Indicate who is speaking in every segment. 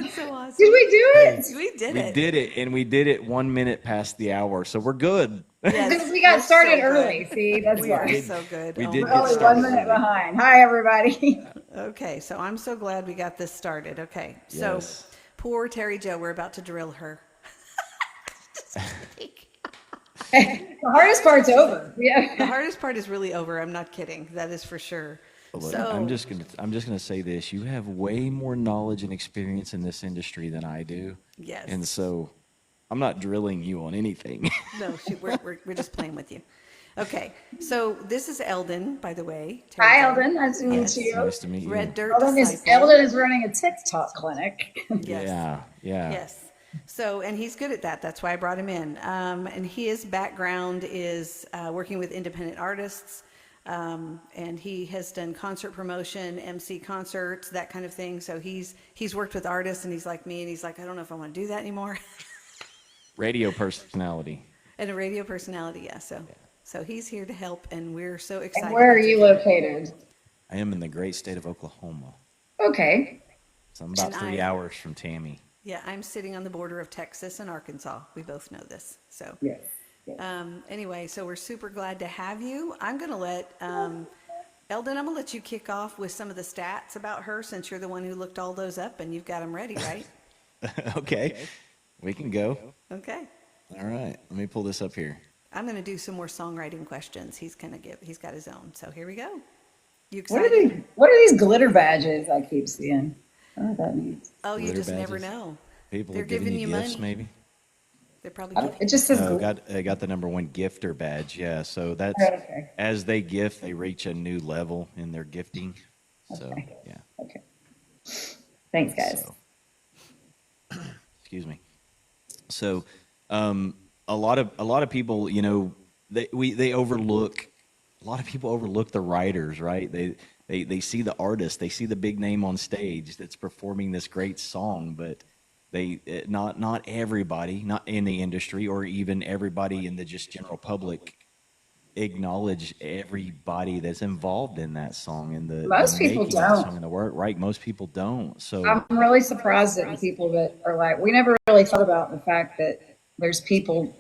Speaker 1: That's so awesome.
Speaker 2: Did we do
Speaker 1: Hey,
Speaker 2: it?
Speaker 1: we did
Speaker 3: We
Speaker 1: it.
Speaker 3: did it, and we did it 1 minute past the hour, so we're good.
Speaker 2: Because
Speaker 1: Yes,
Speaker 2: we
Speaker 1: we're
Speaker 2: got started
Speaker 1: so
Speaker 2: early.
Speaker 1: good.
Speaker 2: See, that's
Speaker 1: We are
Speaker 2: why.
Speaker 1: so good.
Speaker 3: We
Speaker 1: Oh
Speaker 3: did
Speaker 2: We're
Speaker 1: my
Speaker 3: get
Speaker 2: only
Speaker 1: gosh.
Speaker 2: one
Speaker 3: started
Speaker 2: minute
Speaker 3: early.
Speaker 2: behind. Hi, everybody.
Speaker 1: Okay, so I'm so glad we got this started. Okay, so
Speaker 3: Yes.
Speaker 1: poor Terry Jo, we're about to drill her.
Speaker 2: The hardest part's over.
Speaker 1: The
Speaker 2: Yeah.
Speaker 1: hardest part is really over. I'm not kidding. That is for sure.
Speaker 3: Look,
Speaker 1: So,
Speaker 3: I'm just gonna say this. You have way more knowledge and experience in this industry than I do, and
Speaker 1: yes.
Speaker 3: so I'm not drilling you on anything.
Speaker 1: No, shoot, we're just playing with you. Okay, so this is Eldon, by the way. Terry
Speaker 2: Hi,
Speaker 1: Jo.
Speaker 2: Eldon. Nice to meet
Speaker 1: Yes.
Speaker 2: you.
Speaker 3: Nice to meet
Speaker 1: Red
Speaker 3: you.
Speaker 1: Dirt
Speaker 2: Eldon
Speaker 1: Disciple.
Speaker 2: is running a TikTok clinic.
Speaker 1: Yes.
Speaker 3: Yeah, yeah.
Speaker 1: Yes. So, and he's good at that. That's why I brought him in. And his background is working with independent artists. And he has done concert promotion, MC concerts, that kind of thing. So he's worked with artists, and he's like me, and he's like, I don't know if I want to do that anymore.
Speaker 3: Radio personality.
Speaker 1: And a radio personality, yeah. So he's here to help, and we're so
Speaker 2: And
Speaker 1: excited.
Speaker 2: where are
Speaker 1: that
Speaker 2: you
Speaker 1: you're here.
Speaker 2: located?
Speaker 3: I am in the great state of Oklahoma,
Speaker 2: Okay.
Speaker 3: so I'm about
Speaker 1: And
Speaker 3: 3 hours from Tammy.
Speaker 1: Yeah, I'm sitting on the border of Texas and Arkansas. We both know this. So.
Speaker 2: Yes. Yes.
Speaker 1: Anyway, so we're super glad to have you. I'm going to let Eldon, I'm going to let you kick off with some of the stats about her, since you're the one who looked all those up and you've got them ready, right?
Speaker 3: Okay, we can go.
Speaker 1: Okay.
Speaker 3: All right, let me pull this up here.
Speaker 1: I'm going to do some more songwriting questions. He's got his own. So here we go. You
Speaker 2: What are
Speaker 1: excited?
Speaker 2: these? What are these glitter badges I keep seeing? I don't know what that means.
Speaker 1: Oh, you
Speaker 3: Glitter
Speaker 1: just never
Speaker 3: badges.
Speaker 1: know.
Speaker 3: People
Speaker 1: They're
Speaker 3: are giving
Speaker 1: giving
Speaker 3: you
Speaker 1: you
Speaker 3: gifts,
Speaker 1: money.
Speaker 3: maybe.
Speaker 1: They're probably
Speaker 2: It just says
Speaker 3: No,
Speaker 2: glitter.
Speaker 3: I got the #1 gifter badge. Yeah, so that's
Speaker 2: Okay.
Speaker 3: as they gift, they reach a new level in their gifting. So
Speaker 2: Okay.
Speaker 3: yeah.
Speaker 2: Okay. Thanks, guys.
Speaker 3: So, excuse me. So, a lot of people, you know, they overlook. A lot of people overlook the writers, right? They see the artist, they see the big name on stage that's performing this great song, but not everybody, not in the industry or even everybody in the just general public acknowledge everybody that's involved in that song and the
Speaker 2: Most people
Speaker 3: making of the
Speaker 2: don't.
Speaker 3: song and the work, right? Most people don't. So
Speaker 2: I'm really surprised at the people that are like, we never really thought about the fact that there's people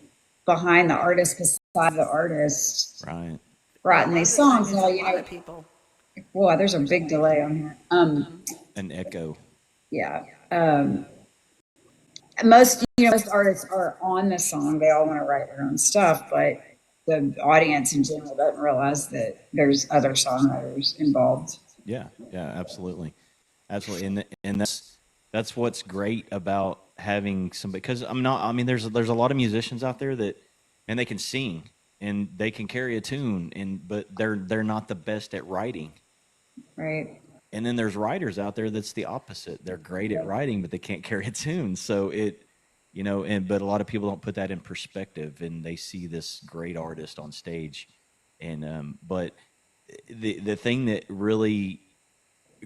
Speaker 2: behind the artist beside the artist
Speaker 3: right.
Speaker 1: Well, a
Speaker 2: writing
Speaker 1: lot
Speaker 2: these
Speaker 1: of the time
Speaker 2: songs.
Speaker 1: it's
Speaker 2: Now,
Speaker 1: a lot of people.
Speaker 2: boy, there's a big delay on here.
Speaker 3: An echo.
Speaker 2: Yeah. Most artists are on the song. They all want to write their own stuff, but the audience in general doesn't realize that there's other songwriters involved.
Speaker 3: Yeah, yeah, absolutely, absolutely, and that's what's great about having somebody. Because I'm not. I mean, there's a lot of musicians out there that, and they can sing and they can carry a tune, but they're not the best at writing.
Speaker 2: Right.
Speaker 3: And then there's writers out there that's the opposite. They're great at writing, but they can't carry a tune. So but a lot of people don't put that in perspective, and they see this great artist on stage, but the thing that really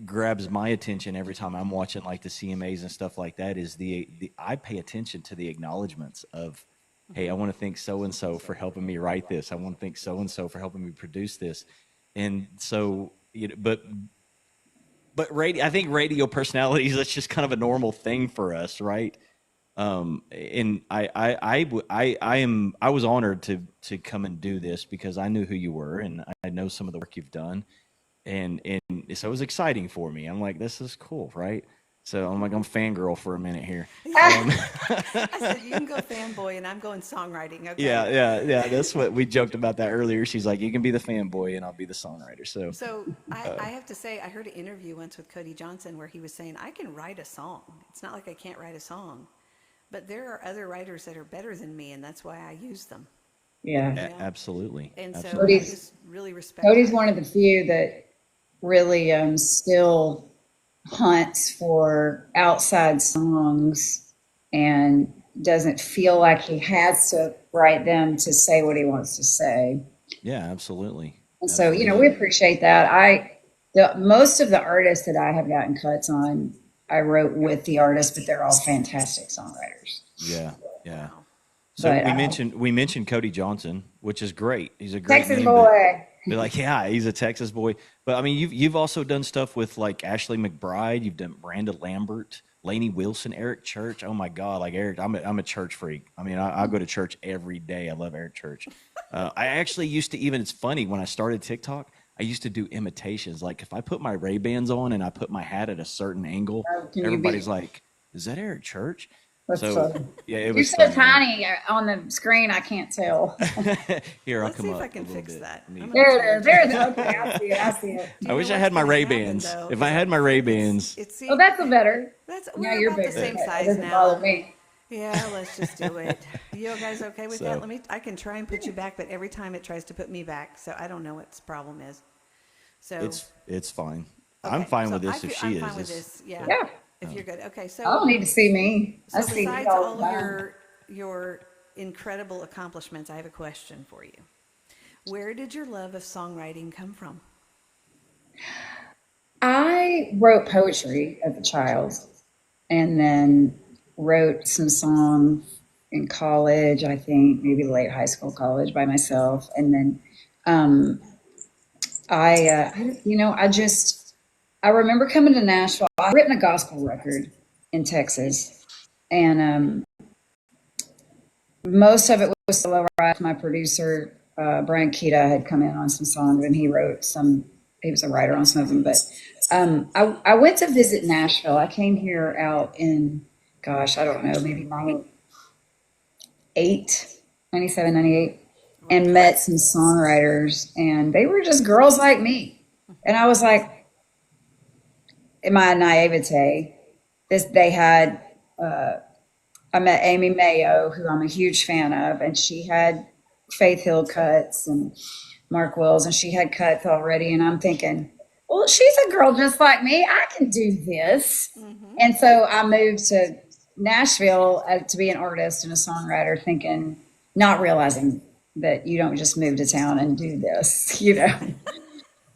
Speaker 3: grabs my attention every time I'm watching like the CMAs and stuff like that is the I pay attention to the acknowledgments of, hey, I want to thank so and so for helping me write this. I want to thank so and so for helping me produce this, and so but I think radio personalities, that's just kind of a normal thing for us, right? And I was honored to come and do this because I knew who you were and I know some of the work you've done, and so it was exciting for me. I'm like, this is cool, right? So I'm fangirl for a minute here.
Speaker 1: I said, you can go fanboy, and I'm going songwriting. Okay.
Speaker 3: Yeah. That's what we joked about that earlier. She's like, you can be the fanboy and I'll be the songwriter.
Speaker 1: So I have to say, I heard an interview once with Cody Johnson where he was saying, I can write a song. It's not like I can't write a song, but there are other writers that are better than me, and that's why I use them.
Speaker 2: Yeah.
Speaker 3: Absolutely.
Speaker 1: And so
Speaker 3: Absolutely.
Speaker 1: I just really respect
Speaker 2: Cody's
Speaker 1: that.
Speaker 2: one of the few that really still hunts for outside songs and doesn't feel like he has to write them to say what he wants to say.
Speaker 3: Yeah, absolutely.
Speaker 2: And so, we appreciate that. Most of the artists that I have gotten cuts on, I wrote with the artist, but they're all fantastic songwriters.
Speaker 3: Yeah.
Speaker 1: Wow.
Speaker 3: So
Speaker 2: But,
Speaker 3: we mentioned Cody Johnson, which is great. He's a great
Speaker 2: Texas
Speaker 3: name.
Speaker 2: boy.
Speaker 3: Be like, yeah, he's a Texas boy. But I mean, you've also done stuff with like Ashley McBride. You've done Miranda Lambert. Lainey Wilson, Eric Church. Oh my God, like Eric, I'm a church freak. I mean, I go to church every day. I love Eric Church. I actually used to even. It's funny when I started TikTok. I used to do imitations. Like if I put my Ray-Bans on and I put my hat at a certain angle,
Speaker 2: Can you
Speaker 3: everybody's
Speaker 2: be?
Speaker 3: like, "Is that Eric Church?"
Speaker 2: That's
Speaker 3: So
Speaker 2: funny.
Speaker 3: yeah, it
Speaker 2: You're
Speaker 3: was
Speaker 2: so
Speaker 3: funny.
Speaker 2: tiny on the screen, I can't tell.
Speaker 3: Here, I'll
Speaker 1: Let's see
Speaker 3: come
Speaker 1: if I
Speaker 3: up a
Speaker 1: can
Speaker 3: little
Speaker 1: fix
Speaker 3: bit.
Speaker 1: that.
Speaker 3: Let
Speaker 1: I'm
Speaker 3: me-
Speaker 1: gonna
Speaker 2: There it is.
Speaker 1: change
Speaker 2: There
Speaker 1: it.
Speaker 2: it is. Okay, I see it. I see it.
Speaker 1: Do
Speaker 3: I
Speaker 1: you
Speaker 3: wish
Speaker 1: know
Speaker 3: I
Speaker 1: what's
Speaker 3: had my
Speaker 1: gonna happen,
Speaker 3: Ray-Bans.
Speaker 1: though,
Speaker 3: If
Speaker 1: is
Speaker 3: I had my Ray-Bans,
Speaker 2: Oh, that's a better.
Speaker 1: that's
Speaker 2: Yeah,
Speaker 1: we're
Speaker 2: you're
Speaker 1: about the
Speaker 2: bigger.
Speaker 1: same
Speaker 2: Okay, that
Speaker 1: size
Speaker 2: doesn't
Speaker 1: now.
Speaker 2: bother me.
Speaker 1: Yeah, let's just do it. You guys okay with that?
Speaker 3: so
Speaker 1: I can try and put you back, but every time it tries to put me back, so I don't know what its problem is. So,
Speaker 3: it's fine. I'm
Speaker 1: okay,
Speaker 3: fine
Speaker 1: so
Speaker 3: with this if
Speaker 1: I'm
Speaker 3: she
Speaker 1: fine
Speaker 3: is.
Speaker 1: with
Speaker 3: This,
Speaker 1: this. Yeah,
Speaker 2: Yeah.
Speaker 1: if you're good. Okay,
Speaker 2: I don't need to see me. I
Speaker 1: so
Speaker 2: see me
Speaker 1: besides
Speaker 2: all the
Speaker 1: all
Speaker 2: time.
Speaker 1: your incredible accomplishments, I have a question for you. Where did your love of songwriting come from?
Speaker 2: I wrote poetry as a child and then wrote some songs in college, I think, maybe late high school, college by myself. And then um, I remember coming to Nashville. I'd written a gospel record in Texas, and most of it was solo write. My producer, Brian Keita, had come in on some songs, and he wrote some. He was a writer on some of them. But I went to visit Nashville. I came here out in, gosh, I don't know, maybe 97, 98, and met some songwriters, and they were just girls like me. And I was like, in my naivete, they had I met Amy Mayo, who I'm a huge fan of, and she had Faith Hill cuts and Mark Wills, and she had cuts already. And I'm thinking, well, she's a girl just like me. I can do this. And so I moved to Nashville to be an artist and a songwriter, thinking, not realizing that you don't just move to town and do this, you know.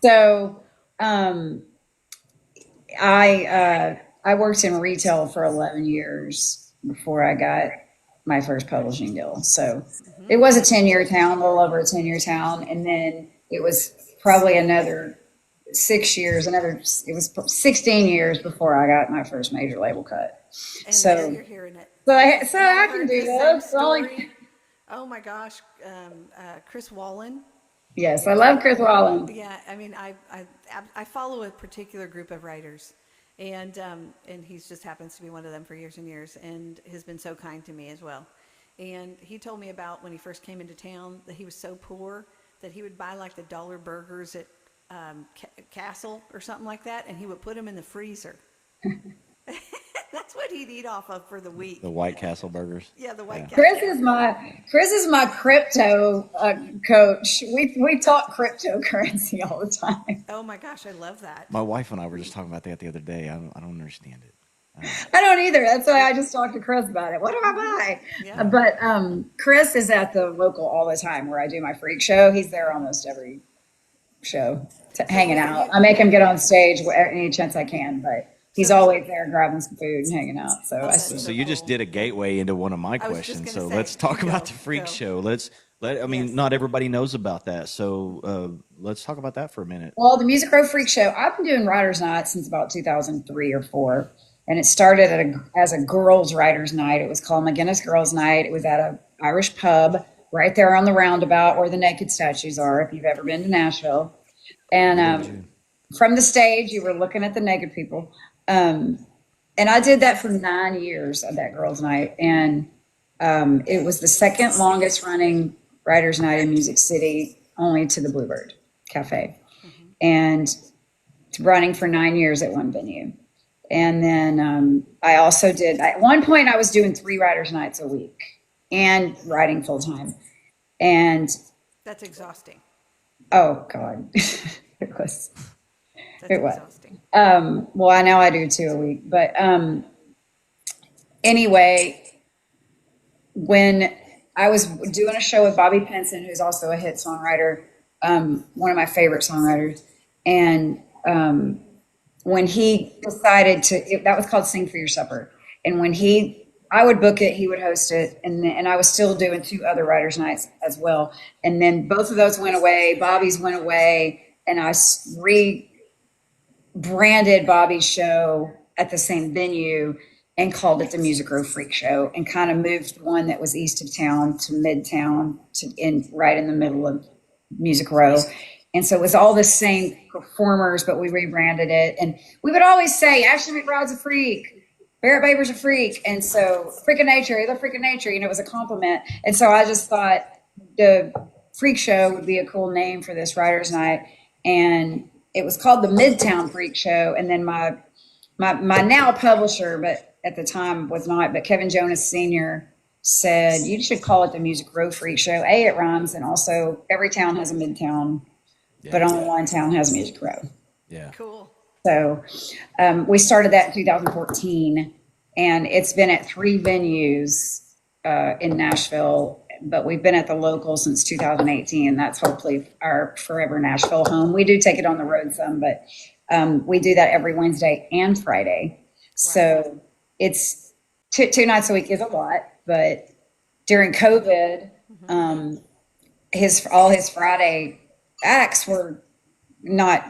Speaker 2: So um, I worked in retail for 11 years before I got my first publishing deal. So it was a 10-year town, a little over a 10-year town, and then it was probably another 6 years. It was 16 years before I got my first major label cut.
Speaker 1: And there
Speaker 2: So
Speaker 1: you're hearing it.
Speaker 2: so
Speaker 1: And
Speaker 2: I
Speaker 1: I've
Speaker 2: can
Speaker 1: heard
Speaker 2: do
Speaker 1: the same
Speaker 2: this. Only,
Speaker 1: story. Oh my gosh, Chris Wallen.
Speaker 2: yes, I love Chris Wallen.
Speaker 1: Yeah, I mean, I follow a particular group of writers, and he's just happens to be one of them for years and years, and has been so kind to me as well. And he told me about when he first came into town that he was so poor that he would buy like the dollar burgers at Castle or something like that, and he would put them in the freezer. That's what he'd eat off of for the week.
Speaker 3: the White Castle burgers.
Speaker 1: Yeah, the White
Speaker 3: Yeah.
Speaker 1: Castle.
Speaker 2: Chris is my crypto coach. We talk cryptocurrency all the time.
Speaker 1: Oh my gosh, I love that.
Speaker 3: My wife and I were just talking about that the other day. I don't understand it.
Speaker 2: I don't either. That's why I just talked to Chris about it. What do I buy?
Speaker 1: Yeah.
Speaker 2: But Chris is at the local all the time where I do my freak show. He's there almost every show, hanging out. I make him get on stage any chance I can, but he's always there grabbing some food and hanging out. So I
Speaker 3: So you just did a gateway into one of my
Speaker 1: I was just
Speaker 3: questions.
Speaker 1: gonna
Speaker 3: So
Speaker 1: say,
Speaker 3: let's talk
Speaker 1: you
Speaker 3: about
Speaker 1: go,
Speaker 3: the freak
Speaker 1: go.
Speaker 3: show. I mean,
Speaker 1: Yes.
Speaker 3: not everybody knows about that. So let's talk about that for a minute.
Speaker 2: Well, the Music Row Freak Show, I've been doing Writers Night since about 2003 or 4. And it started as a girls' writers' night. It was called McGinnis Girls' Night. It was at a Irish pub right there on the roundabout where the naked statues are, if you've ever been to Nashville. And from the stage, you were looking at the naked people. And I did that for 9 years of that girls' night. And it was the second longest running writers' night in Music City, only to the Bluebird Cafe. And running for 9 years at one venue. And then I also did, at one point, I was doing 3 writers' nights a week and writing full time. And
Speaker 1: That's exhausting.
Speaker 2: oh, God, it was.
Speaker 1: That's
Speaker 2: It was.
Speaker 1: exhausting.
Speaker 2: Well, I know I do 2 a week. But anyway, when I was doing a show with Bobby Pinson, who's also a hit songwriter, one of my favorite songwriters, and when he decided that was called Sing for Your Supper. And when I would book it, he would host it. And I was still doing 2 other writers' nights as well. And then both of those went away. Bobby's went away. And I rebranded Bobby's show at the same venue and called it the Music Row Freak Show, and kind of moved the one that was east of town to midtown right in the middle of Music Row. And so it was all the same performers, but we rebranded it. And we would always say, Ashley McBride's a freak, Barrett Baber's a freak. And so freak of nature, the freak of nature, it was a compliment. And so I just thought the Freak Show would be a cool name for this writer's night. And it was called the Midtown Freak Show. And then my now publisher, but at the time was not, but Kevin Jonas Sr. said, you should call it the Music Row Freak Show. A, it rhymes, and also every town has a Midtown, but only one town has a Music Row.
Speaker 3: Yeah.
Speaker 1: Cool.
Speaker 2: So we started that in 2014, and it's been at 3 venues in Nashville, but we've been at the local since 2018. That's hopefully our forever Nashville home. We do take it on the road some, but we do that every Wednesday and Friday. Wow. So it's two nights a week is a lot, but during COVID, all his Friday acts were not,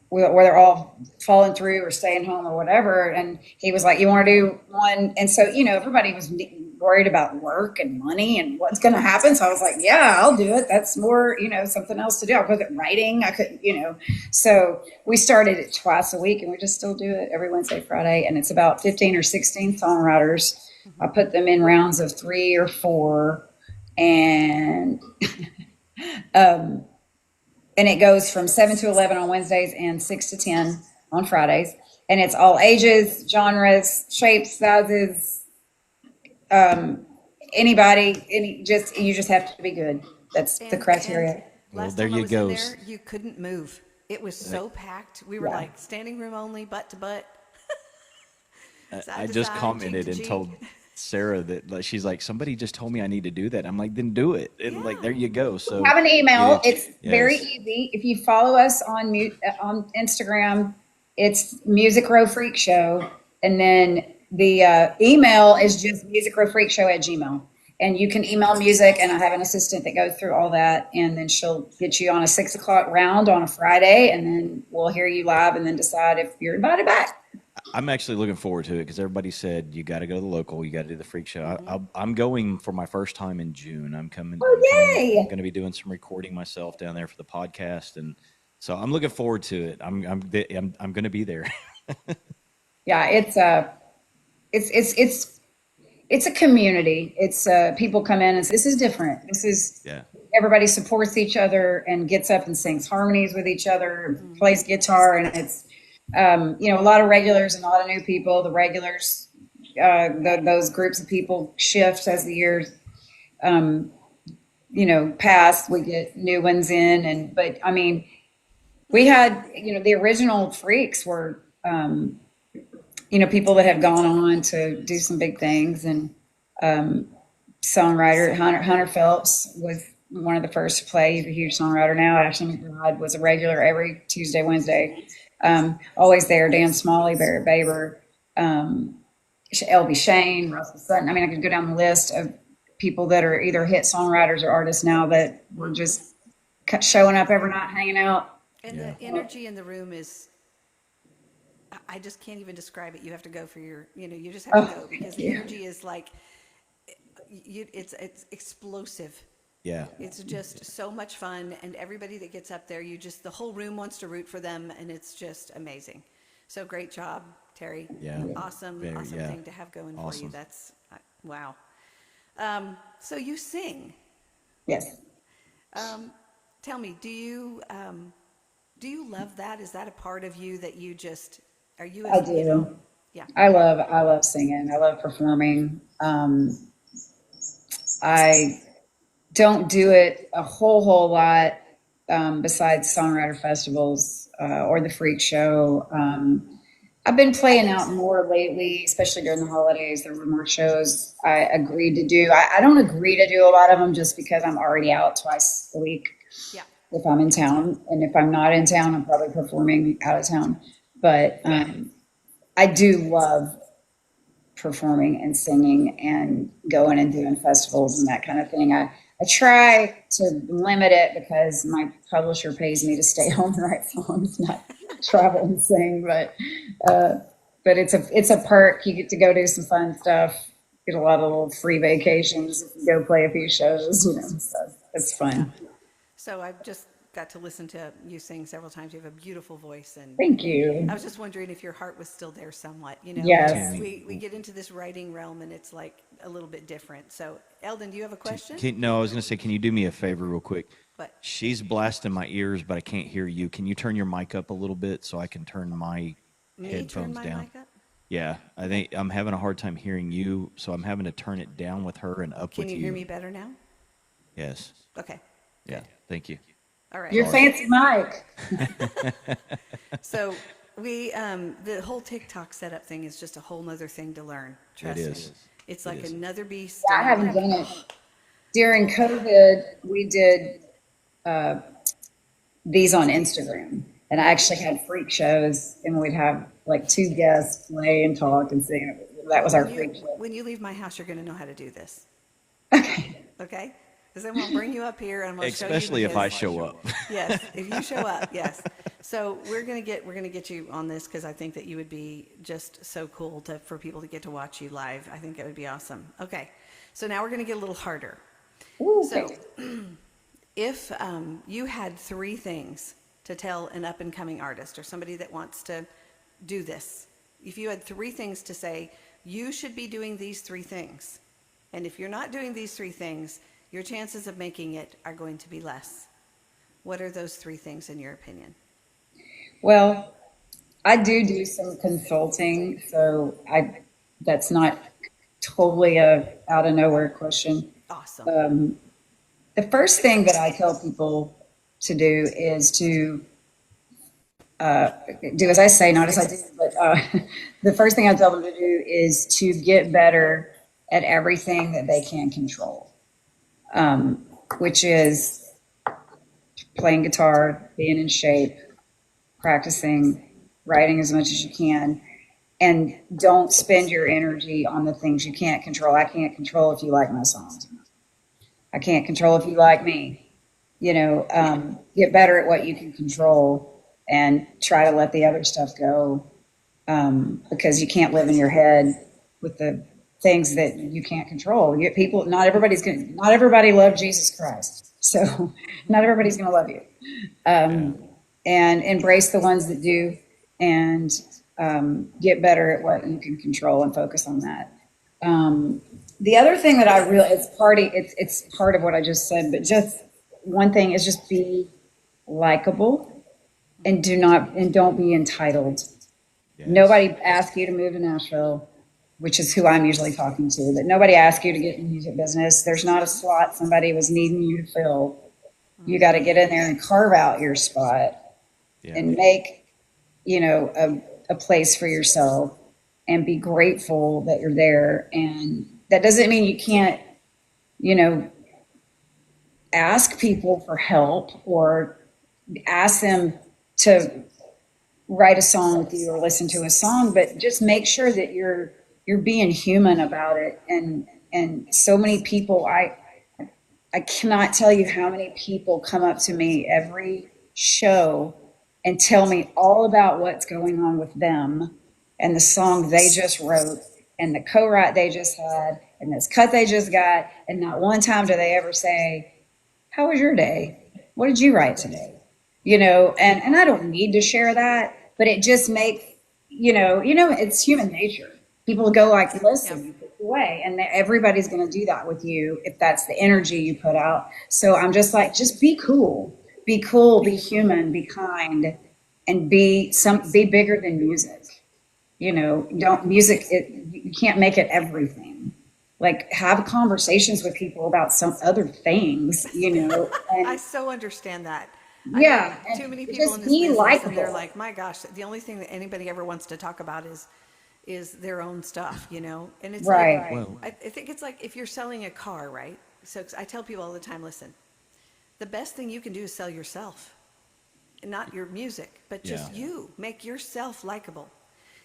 Speaker 2: where they're all falling through or staying home or whatever. And he was like, you want to do one? And so, everybody was worried about work and money and what's going to happen. So I was like, yeah, I'll do it. That's more, something else to do. I wasn't writing. I couldn't, So we started it twice a week, and we just still do it every Wednesday, Friday. And it's about 15 or 16 songwriters. I put them in rounds of 3 or 4, and and it goes from 7 to 11 on Wednesdays and 6 to 10 on Fridays. And it's all ages, genres, shapes, sizes, anybody, you just have to be good. That's the criteria.
Speaker 3: Well, there you go.
Speaker 1: You couldn't move. It was so packed. We were like standing room only, butt to butt.
Speaker 3: I just commented and told Sarah that she's like, somebody just told me I need to do that. I'm like, then do it. And like, there you go. So
Speaker 2: have an email. It's very easy. If you follow us on Instagram, it's Music Row Freak Show. And then the email is just musicrowfreakshow@gmail.com. And you can email music, and I have an assistant that goes through all that. And then she'll get you on a 6 o'clock round on a Friday, and then we'll hear you live and then decide if you're invited back.
Speaker 3: I'm actually looking forward to it because everybody said you got to go to the local, you got to do the Freak Show. I'm going for my first time in June. I'm coming.
Speaker 2: Yay!
Speaker 3: I'm going to be doing some recording myself down there for the podcast, and so I'm looking forward to it. I'm going to be there.
Speaker 2: Yeah, it's a community. It's people come in and say, this is different. This is everybody supports each other and gets up and sings harmonies with each other, plays guitar, and it's a lot of regulars and a lot of new people. The regulars, those groups of people shift as the years, pass. We get new ones in, but I mean, we had, the original freaks were, people that have gone on to do some big things, and songwriter Hunter Phelps was one of the first to play. He's a huge songwriter now. Ashley McBride was a regular every Tuesday, Wednesday. Always there. Dan Smalley, Barrett Baber, LB Shane, Russell Sutton. I mean, I could go down the list of people that are either hit songwriters or artists now that were just showing up every night, hanging out.
Speaker 1: And the energy in the room is, I just can't even describe it. You have to go for your, you just have to go, because the energy is like, it's explosive.
Speaker 3: Yeah.
Speaker 1: It's just so much fun, and everybody that gets up there, the whole room wants to root for them, and it's just amazing. So great job, Terry.
Speaker 3: Yeah.
Speaker 1: Awesome thing to have going for you. That's, wow. So you sing.
Speaker 2: Yes.
Speaker 1: Tell me, do you love that? Is that a part of you that you just, are you?
Speaker 2: I do.
Speaker 1: Yeah.
Speaker 2: I love singing. I love performing. I don't do it a whole lot besides songwriter festivals or the Freak Show. I've been playing out more lately, especially during the holidays. There were more shows I agreed to do. I don't agree to do a lot of them just because I'm already out twice a week.
Speaker 1: Yeah.
Speaker 2: If I'm in town, and if I'm not in town, I'm probably performing out of town. But I do love performing and singing and going and doing festivals and that kind of thing. I try to limit it because my publisher pays me to stay home and write songs, not travel and sing. But but it's a perk. You get to go do some fun stuff, get a lot of little free vacations, if you go play a few shows, so it's
Speaker 1: Yeah.
Speaker 2: fun.
Speaker 1: So I've just got to listen to you sing several times. You have a beautiful voice, and
Speaker 2: Thank
Speaker 1: I
Speaker 2: you.
Speaker 1: was just wondering if your heart was still there somewhat.
Speaker 2: Yes.
Speaker 3: Tammy,
Speaker 1: We get into this writing realm, and it's like a little bit different. So, Eldon, do you have a question?
Speaker 3: no, I was going to say, can you do me a favor real quick?
Speaker 1: But
Speaker 3: She's blasting my ears, but I can't hear you. Can you turn your mic up a little bit so I can turn my
Speaker 1: me turn
Speaker 3: headphones
Speaker 1: my
Speaker 3: down?
Speaker 1: mic up.
Speaker 3: Yeah, I think I'm having a hard time hearing you, so I'm having to turn it down with her and up
Speaker 1: Can
Speaker 3: with
Speaker 1: you
Speaker 3: you.
Speaker 1: hear me better now?
Speaker 3: Yes.
Speaker 1: Okay.
Speaker 3: Yeah. Thank you.
Speaker 1: All right.
Speaker 2: Your
Speaker 3: Sorry.
Speaker 2: fancy mic.
Speaker 1: So we the whole TikTok setup thing is just a whole nother thing to learn. Trust me.
Speaker 3: is.
Speaker 1: It's
Speaker 3: It
Speaker 1: like
Speaker 3: is.
Speaker 1: another beast.
Speaker 2: I
Speaker 1: And I'm
Speaker 2: haven't
Speaker 1: like,
Speaker 2: done it. During COVID, we did these on Instagram, and I actually had freak shows, and we'd have like two guests play and talk and sing. That was our freak show.
Speaker 1: when you leave my house, you're going to know how to do this.
Speaker 2: Okay.
Speaker 1: Okay? Because I'm going to bring you up here and I'm going to show you.
Speaker 3: Especially if I
Speaker 1: because-
Speaker 3: show up.
Speaker 1: Yes, if you show up, yes. So we're gonna get you on this because I think that you would be just so cool for people to get to watch you live. I think it would be awesome. Okay, so now we're gonna get a little harder.
Speaker 2: Ooh,
Speaker 1: So
Speaker 2: okay.
Speaker 1: if you had three things to tell an up and coming artist or somebody that wants to do this, if you had three things to say, you should be doing these three things, and if you're not doing these three things, your chances of making it are going to be less. What are those three things in your opinion?
Speaker 2: Well, I do some consulting, so that's not totally a out of nowhere question.
Speaker 1: Awesome.
Speaker 2: The first thing that I tell people to do is to do as I say, not as I do. But the first thing I tell them to do is to get better at everything that they can control, which is playing guitar, being in shape, practicing, writing as much as you can, and don't spend your energy on the things you can't control. I can't control if you like my songs. I can't control if you like me. Get better at what you can control and try to let the other stuff go, because you can't live in your head with the things that you can't control. People, not everybody loved Jesus Christ, so not everybody's going to love you. And embrace the ones that do, and get better at what you can control and focus on that. The other thing that I really, it's part of what I just said, but just one thing is just be likable, and don't be entitled.
Speaker 3: Yes.
Speaker 2: Nobody asked you to move to Nashville, which is who I'm usually talking to, but nobody asked you to get in the music business. There's not a slot somebody was needing you to fill. You got to get in there and carve out your spot,
Speaker 3: Yeah.
Speaker 2: and make, a place for yourself, and be grateful that you're there. And that doesn't mean you can't, ask people for help or ask them to write a song with you or listen to a song, but just make sure that you're being human about it. And so many people, I cannot tell you how many people come up to me every show and tell me all about what's going on with them and the song they just wrote and the co-write they just had and this cut they just got. And not one time do they ever say, how was your day? What did you write today? And I don't need to share that, but it just makes, it's human nature. People go like, listen, you put away, and everybody's going to do that with you if that's the energy you put out. So I'm just like, just be cool, be human, be kind, and be bigger than music. Don't music. You can't make it everything. Like, have conversations with people about some other things.
Speaker 1: I
Speaker 2: And
Speaker 1: so understand that.
Speaker 2: yeah,
Speaker 1: I know too
Speaker 2: and
Speaker 1: many people
Speaker 2: just
Speaker 1: in this
Speaker 2: be
Speaker 1: business, and they're
Speaker 2: likable.
Speaker 1: like, my gosh, the only thing that anybody ever wants to talk about is their own stuff, And it's
Speaker 2: Right.
Speaker 1: like,
Speaker 3: Well,
Speaker 1: I think it's like if you're selling a car, right? So I tell people all the time, listen, the best thing you can do is sell yourself, and not your music, but just
Speaker 3: Yeah.
Speaker 1: you. Make yourself likable.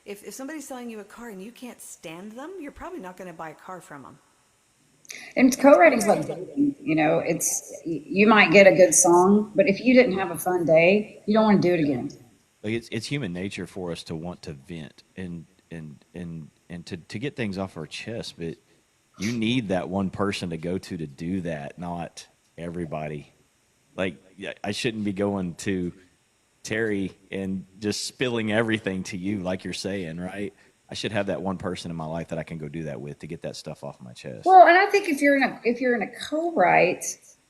Speaker 1: If somebody's selling you a car and you can't stand them, you're probably not going to buy a car from them.
Speaker 2: And co-writing's like dating. You might get a good song, but if you didn't have a fun day, you don't want to do it again.
Speaker 3: Like it's human nature for us to want to vent, and and to get things off our chest, but you need that one person to go to do that, not everybody. Like, yeah, I shouldn't be going to Terry and just spilling everything to you, like you're saying, right? I should have that one person in my life that I can go do that with to get that stuff off my chest.
Speaker 2: Well, and I think if you're in a co-write,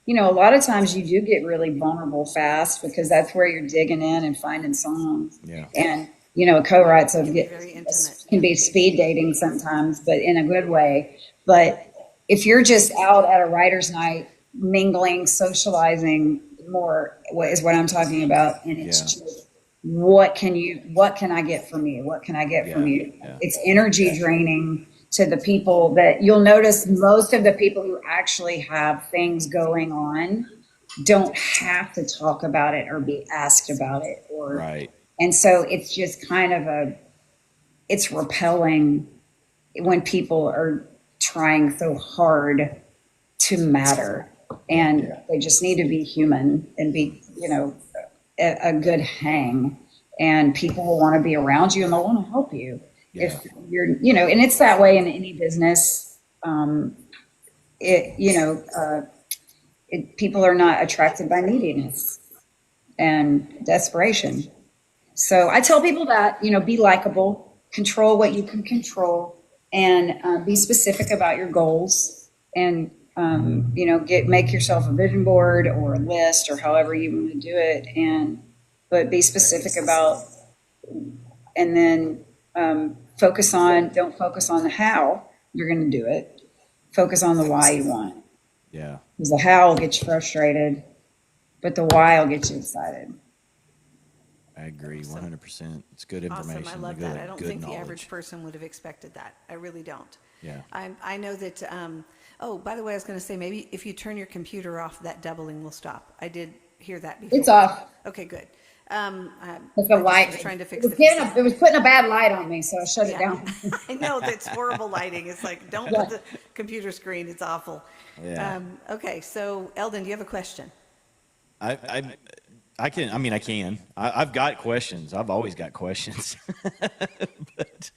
Speaker 2: a lot of times you do get really vulnerable fast because that's where you're digging in and finding songs.
Speaker 3: Yeah.
Speaker 2: And a co-write
Speaker 1: Can be very intimate.
Speaker 2: can be speed dating sometimes, but in a good way. But if you're just out at a writer's night, mingling, socializing, more is what I'm talking about, and it's just what can I get from you? What can I get from you?
Speaker 3: Yeah.
Speaker 2: It's energy draining to the people that you'll notice. Most of the people who actually have things going on don't have to talk about it or be asked about it, or
Speaker 3: Right.
Speaker 2: and so it's just kind of it's repelling when people are trying so hard to matter, and they just need to be human and be, a good hang, and people will want to be around you and they'll want to help you.
Speaker 3: Yeah.
Speaker 2: If you're, and it's that way in any business. People are not attracted by neediness and desperation. So I tell people that, be likable, control what you can control, and be specific about your goals, and make yourself a vision board or a list or however you want to do it, but be specific about, and then don't focus on the how you're going to do it. Focus on the why you want.
Speaker 3: Yeah.
Speaker 2: Because the how will get you frustrated, but the why will get you excited.
Speaker 3: I agree 100%. It's good information.
Speaker 1: Awesome. I love
Speaker 3: good,
Speaker 1: that. I don't
Speaker 3: good
Speaker 1: think
Speaker 3: knowledge.
Speaker 1: the average person would have expected that. I really don't.
Speaker 3: Yeah.
Speaker 1: I know that, oh, by the way, I was going to say, maybe if you turn your computer off, that doubling will stop. I did hear that before.
Speaker 2: It's off.
Speaker 1: Okay, good.
Speaker 2: With the light.
Speaker 1: was trying to fix
Speaker 2: it was putting a bad light on me, so I shut it down.
Speaker 1: I know, that's horrible lighting. It's like, don't put the computer screen. It's awful.
Speaker 3: Yeah.
Speaker 1: Okay, so Eldon, do you have a question?
Speaker 3: I can. I've got questions. I've always got questions. But,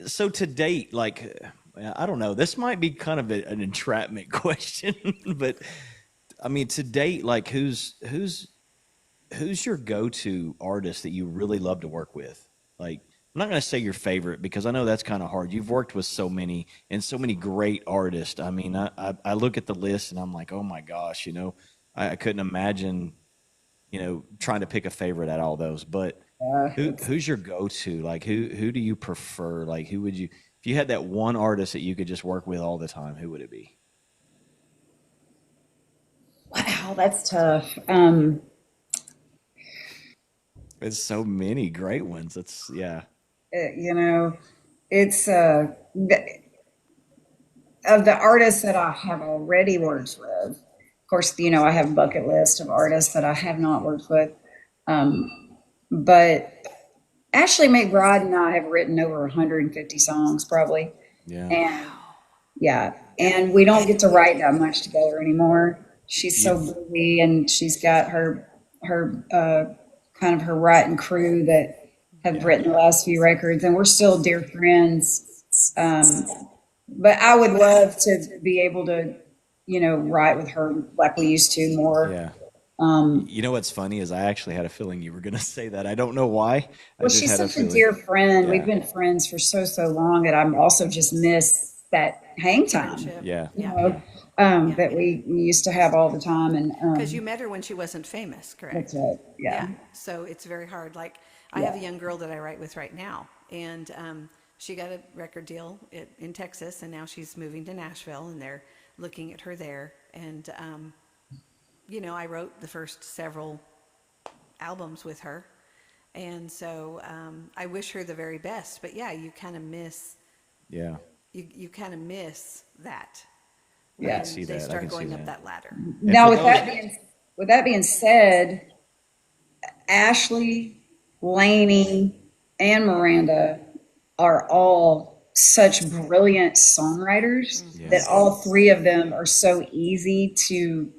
Speaker 3: so to date, like, I don't know, this might be kind of an entrapment question, but I mean, to date, like, who's your go-to artist that you really love to work with? Like, I'm not going to say your favorite because I know that's kind of hard. You've worked with so many great artists. I mean, I look at the list and I'm like, oh my gosh, I couldn't imagine, trying to pick a favorite at all those. But who's your go-to? Like, who do you prefer? Like, who would you, if you had that one artist that you could just work with all the time, who would it be?
Speaker 2: Wow, that's tough.
Speaker 3: There's so many great ones. It's
Speaker 2: It's of the artists that I have already worked with. Of course, I have a bucket list of artists that I have not worked with. But Ashley McBride and I have written over 150 songs probably.
Speaker 3: Yeah.
Speaker 2: And we don't get to write that much together anymore. She's so busy, and she's got her kind of her writing crew that have written the last few records, and we're still dear friends. But I would love to be able to, write with her like we used to more.
Speaker 3: Yeah. What's funny is I actually had a feeling you were going to say that. I don't know why.
Speaker 2: Well, she's such a dear friend.
Speaker 3: Yeah.
Speaker 2: We've been friends for so long that I'm also just miss that hang time.
Speaker 3: Yeah.
Speaker 2: That we used to have all the time. And
Speaker 1: Because you met her when she wasn't famous, correct?
Speaker 2: That's right. Yeah.
Speaker 1: So it's very hard. Like, I have a young girl that I write with right now, and she got a record deal in Texas, and now she's moving to Nashville, and they're looking at her there. And, I wrote the first several albums with her. And so I wish her the very best. But yeah, you kind of miss.
Speaker 3: Yeah.
Speaker 1: You kind of miss that.
Speaker 2: Yeah,
Speaker 1: when
Speaker 3: I see
Speaker 1: they
Speaker 3: that. I
Speaker 1: start
Speaker 3: can see
Speaker 1: going up
Speaker 3: that.
Speaker 1: that ladder.
Speaker 2: Now, with that being said, Ashley, Lainey, and Miranda are all such brilliant songwriters that all three of them are so easy to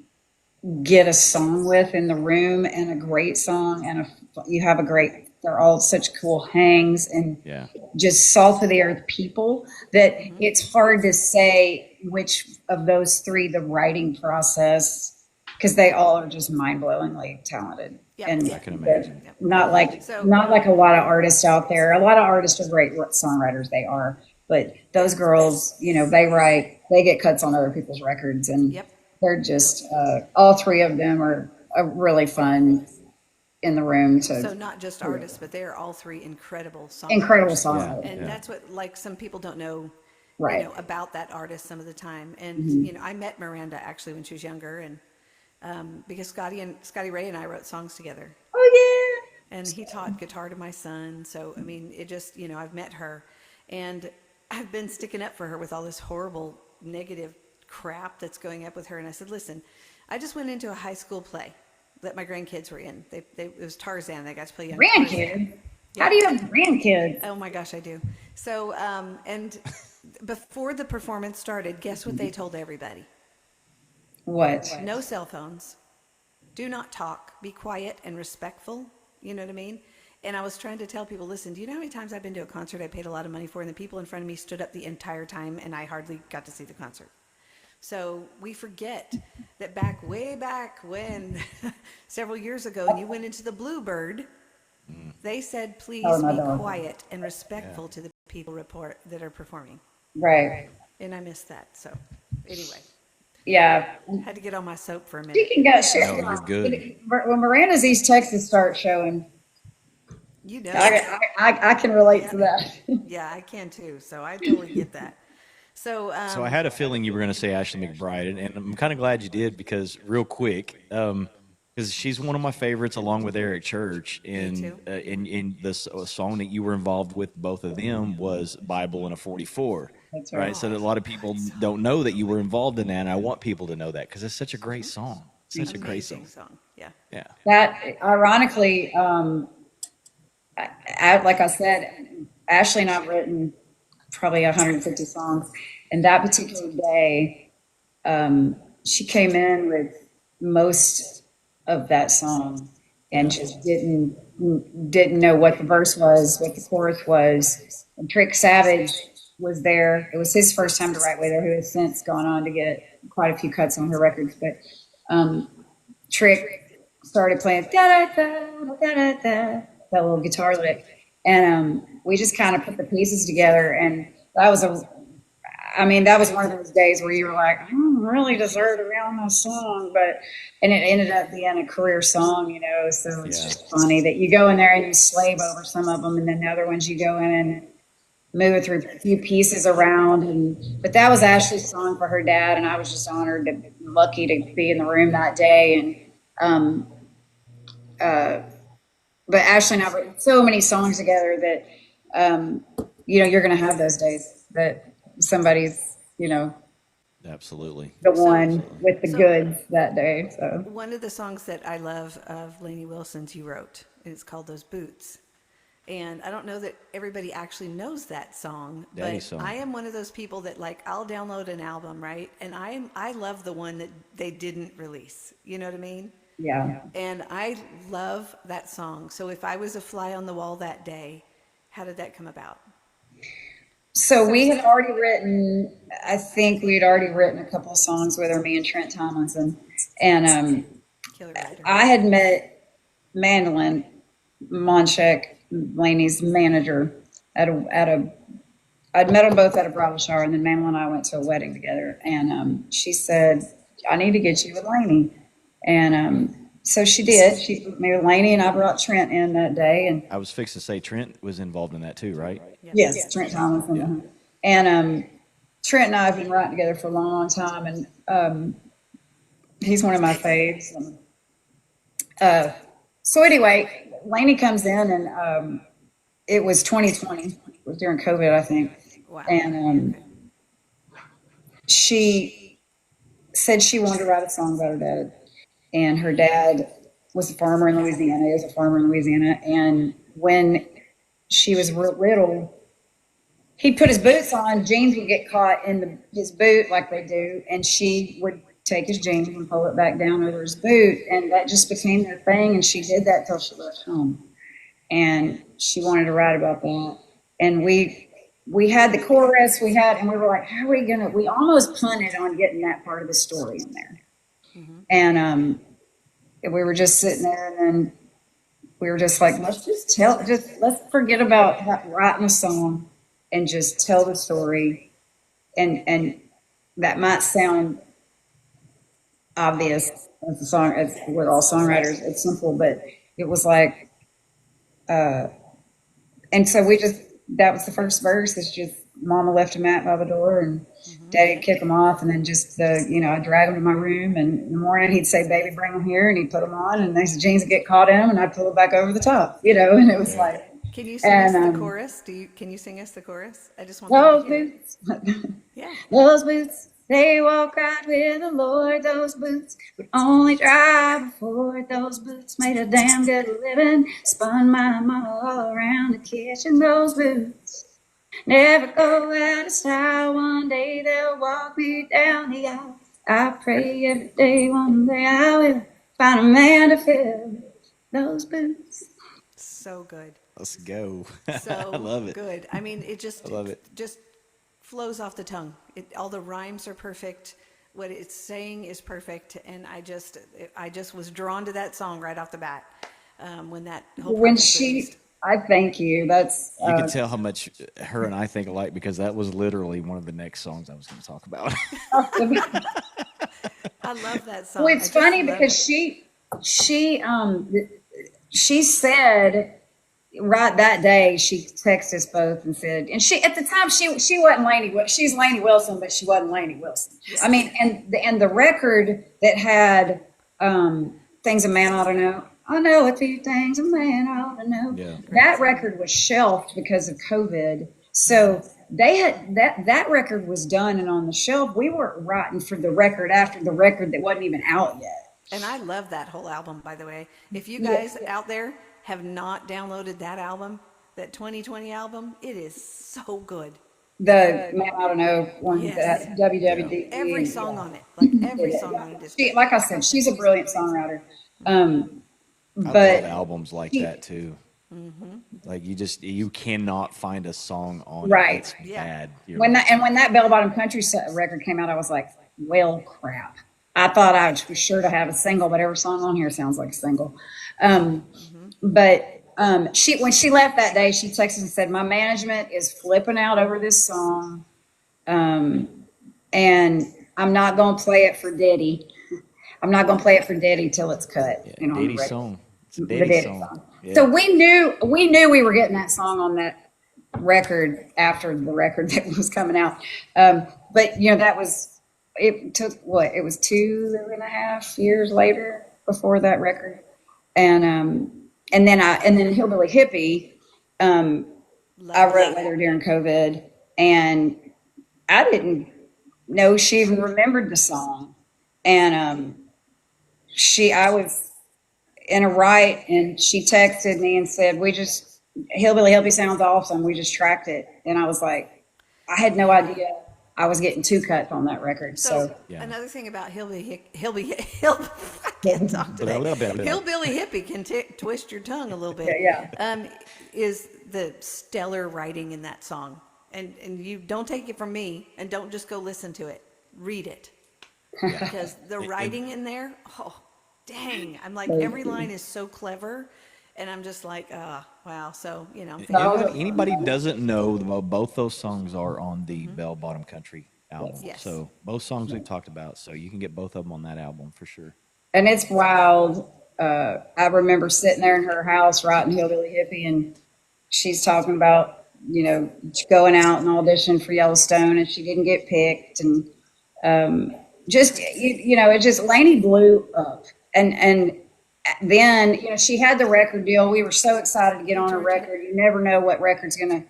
Speaker 2: get a song with in the room, and a great song, and you have a great they're all such cool hangs and
Speaker 3: Yeah.
Speaker 2: just salt of the earth people that it's hard to say which of those three the writing process, because they all are just mind-blowingly talented.
Speaker 1: Yep.
Speaker 2: And
Speaker 3: I can imagine.
Speaker 2: not like
Speaker 1: So-
Speaker 2: not like a lot of artists out there. A lot of artists are great songwriters, they are, but those girls, you know, they get cuts on other people's records, and
Speaker 1: Yep.
Speaker 2: they're just all three of them are really fun in the room to
Speaker 1: So not just artists, but they are all three incredible songwriters.
Speaker 2: incredible songwriters.
Speaker 1: And that's what, like, some people don't know,
Speaker 2: Right.
Speaker 1: you know, about that artist some of the time. And, you know, I met Miranda actually when she was younger, and because Scotty Ray and I wrote songs together.
Speaker 2: Oh
Speaker 1: And he taught guitar to my son. So, I mean, it just, you know, I've met her. And I've been sticking up for her with all this horrible, negative crap that's going up with her. And I said, listen, I just went into a high school play that my grandkids were in. It was Tarzan. They got to play young
Speaker 2: yeah.
Speaker 1: Tarzan.
Speaker 2: Grandkids? How do you have grandkids?
Speaker 1: Oh my gosh, I do. So, and before the performance started, guess what they told everybody?
Speaker 2: What?
Speaker 1: No cell phones. Do not talk. Be quiet and respectful. You know what I mean? And I was trying to tell people, listen, do you know how many times I've been to a concert I paid a lot of money for, and the people in front of me stood up the entire time, and I hardly got to see the concert? So we forget that way back when, several years ago, and you went into the Bluebird, they said, please
Speaker 2: my
Speaker 1: be
Speaker 2: God.
Speaker 1: quiet and respectful to the people that are performing.
Speaker 2: Right.
Speaker 1: And I missed that. So anyway,
Speaker 2: Yeah.
Speaker 1: had to get on my soap for a minute.
Speaker 2: Speaking of shit,
Speaker 3: No, you're good.
Speaker 2: when Miranda's East Texas starts showing,
Speaker 1: You know,
Speaker 2: I can relate to that.
Speaker 1: yeah, I can too. So I totally get that. So,
Speaker 3: So I had a feeling you were going to say Ashley McBride, and I'm kind of glad you did, because real quick, because she's one of my favorites along with Eric Church, and
Speaker 1: too.
Speaker 3: in this song that you were involved with, both of them, was Bible in a 44.
Speaker 2: That's
Speaker 3: Right,
Speaker 2: right.
Speaker 3: so that a lot of people don't know that you were involved in that, and I want people to know that because it's such a great song. Such a great song.
Speaker 1: amazing song. Yeah.
Speaker 3: Yeah.
Speaker 2: That ironically, like I said, Ashley and I've written probably 150 songs, and that particular day, she came in with most of that song and just didn't know what the verse was, what the chorus was. And Trick Savage was there. It was his first time to write with her, who has since gone on to get quite a few cuts on her records. But Trick started playing da da da da da da, that little guitar lick, and we just kind of put the pieces together, and that was one of those days where you were like, I don't really deserve to be on this song, and it ended up being a career song, you know. So it's just funny that you go in there and you slave over some of them, and then the other ones you go in and move through a few pieces around. But that was Ashley's song for her dad, and I was just honored to lucky to be in the room that day. And but Ashley and I wrote so many songs together that you know, you're going to have those days that somebody's, you know,
Speaker 3: Absolutely.
Speaker 2: the one with the goods that day. So
Speaker 1: One of the songs that I love of Lainey Wilson's you wrote, it's called Those Boots. And I don't know that everybody actually knows that song,
Speaker 3: Daddy
Speaker 1: but
Speaker 3: song.
Speaker 1: I am one of those people that, like, I'll download an album, right? And I love the one that they didn't release. You know what I mean?
Speaker 2: yeah.
Speaker 1: And I love that song. So if I was a fly on the wall that day, how did that come about?
Speaker 2: So we had already written, I think we had already written a couple of songs with her, me and Trent Tomlinson. And
Speaker 1: Killer Writer.
Speaker 2: I had met Mandolin Monchek, Laney's manager, I'd met them both at a bridal shower, and then Mandolin and I went to a wedding together. And she said, I need to get you with Laney. And so she did. She put me with Laney, and I brought Trent in that day. And
Speaker 3: I was fixed to say Trent was involved in that too, right?
Speaker 2: yes, Trent Tomlinson. And Trent and I have been writing together for a long, long time, and he's one of my faves. So anyway, Laney comes in, and it was 2020. It was during COVID, I think.
Speaker 1: Wow.
Speaker 2: And she said she wanted to write a song about her dad. And her dad was a farmer in Louisiana. He was a farmer in Louisiana. And when she was little, he'd put his boots on. Jeans would get caught in his boot like they do. And she would take his jeans and pull it back down over his boot. And that just became their thing. And she did that till she left home. and she wanted to write about that. And we had the chorus and we were like, how are we gonna? We almost punted on getting that part of the story in there, and we were just sitting there, and then we were just like, let's forget about writing a song and just tell the story. And that might sound obvious as a song, as with all songwriters, it's simple, but it was like, and so that was the first verse. It's just Mama left a mat by the door and Daddy'd kick them off. And then I'd drag them to my room, and in the morning he'd say, baby, bring them here. And he'd put them on, and these jeans would get caught in them, and I'd pull it back over the top, and it was like,
Speaker 1: Can you sing us the chorus? Can you sing us the chorus? I just want
Speaker 2: those
Speaker 1: to hear it.
Speaker 2: boots,
Speaker 1: Yeah.
Speaker 2: those boots, they walk right with the Lord. Those boots would only dry before. Those boots made a damn good living. Spun my mama all around the kitchen. Those boots never go out of style. One day they'll walk me down the aisle. I pray every day one day I will find a man to fill those boots.
Speaker 1: So good.
Speaker 3: Let's go.
Speaker 1: So
Speaker 3: I love it.
Speaker 1: good. I mean, it just
Speaker 3: I love it.
Speaker 1: just flows off the tongue. All the rhymes are perfect. What it's saying is perfect, and I just was drawn to that song right off the bat when that whole part was released.
Speaker 2: I thank you. That's
Speaker 3: You can tell how much her and I think alike, because that was literally one of the next songs I was going to talk about.
Speaker 1: I love that song.
Speaker 2: Well, it's funny because she said right that day, she texted us both and said, and she at the time she wasn't Lainey. She's Lainey Wilson, but she wasn't Lainey Wilson.
Speaker 1: Yes.
Speaker 2: I mean, and the record that had things a man ought to know. I know a few things a man ought to know.
Speaker 3: Yeah.
Speaker 2: That record was shelved because of COVID. So they had that record was done and on the shelf. We weren't writing for the record after the record that wasn't even out yet.
Speaker 1: And I love that whole album, by the way. If you guys out there have not downloaded that album, that 2020 album, it is so good.
Speaker 2: The man I don't know one,
Speaker 1: Yes.
Speaker 2: that WWD.
Speaker 1: Every song on it, like every song on it is
Speaker 2: She, like I said, she's a brilliant songwriter.
Speaker 3: I
Speaker 2: But
Speaker 3: love albums like that too. Like you cannot find a song on
Speaker 2: Right.
Speaker 3: it that's bad.
Speaker 2: when that Bell Bottom Country record came out, I was like, well, crap. I thought I was sure to have a single, but every song on here sounds like a single. But when she left that day, she texted and said, my management is flipping out over this song. And I'm not going to play it for Diddy. I'm not going to play it for Diddy till it's cut.
Speaker 3: Yeah, Diddy's song. It's a
Speaker 2: The
Speaker 3: Diddy
Speaker 2: Diddy
Speaker 3: song.
Speaker 2: song.
Speaker 3: Yeah.
Speaker 2: So we knew we were getting that song on that record after the record that was coming out. But it took it was 2.5 years later before that record. And then Hillbilly Hippie, I wrote with her during COVID, and I didn't know she even remembered the song. And I was in a write, and she texted me and said, Hillbilly Hippie sounds awesome. We just tracked it. And I was like, I had no idea I was getting 2 cuts on that record. So
Speaker 1: Yeah. Another thing about Hillbilly I can't talk today. Hillbilly Hippie can twist your tongue a little bit.
Speaker 2: Yeah.
Speaker 1: Is the stellar writing in that song, and you don't take it from me, and don't just go listen to it. Read it, because the writing in there, oh, dang! I'm like, every line is so clever, and I'm just like, wow. So
Speaker 3: Anybody doesn't know, both those songs are on the Bell Bottom Country album.
Speaker 1: Yes.
Speaker 3: So both songs we've talked about, so you can get both of them on that album for sure.
Speaker 2: And it's wild. I remember sitting there in her house writing Hillbilly Hippie, and she's talking about, going out and audition for Yellowstone, and she didn't get picked. And Lainey blew up. And then, she had the record deal. We were so excited to get on a record. You never know what record's going to,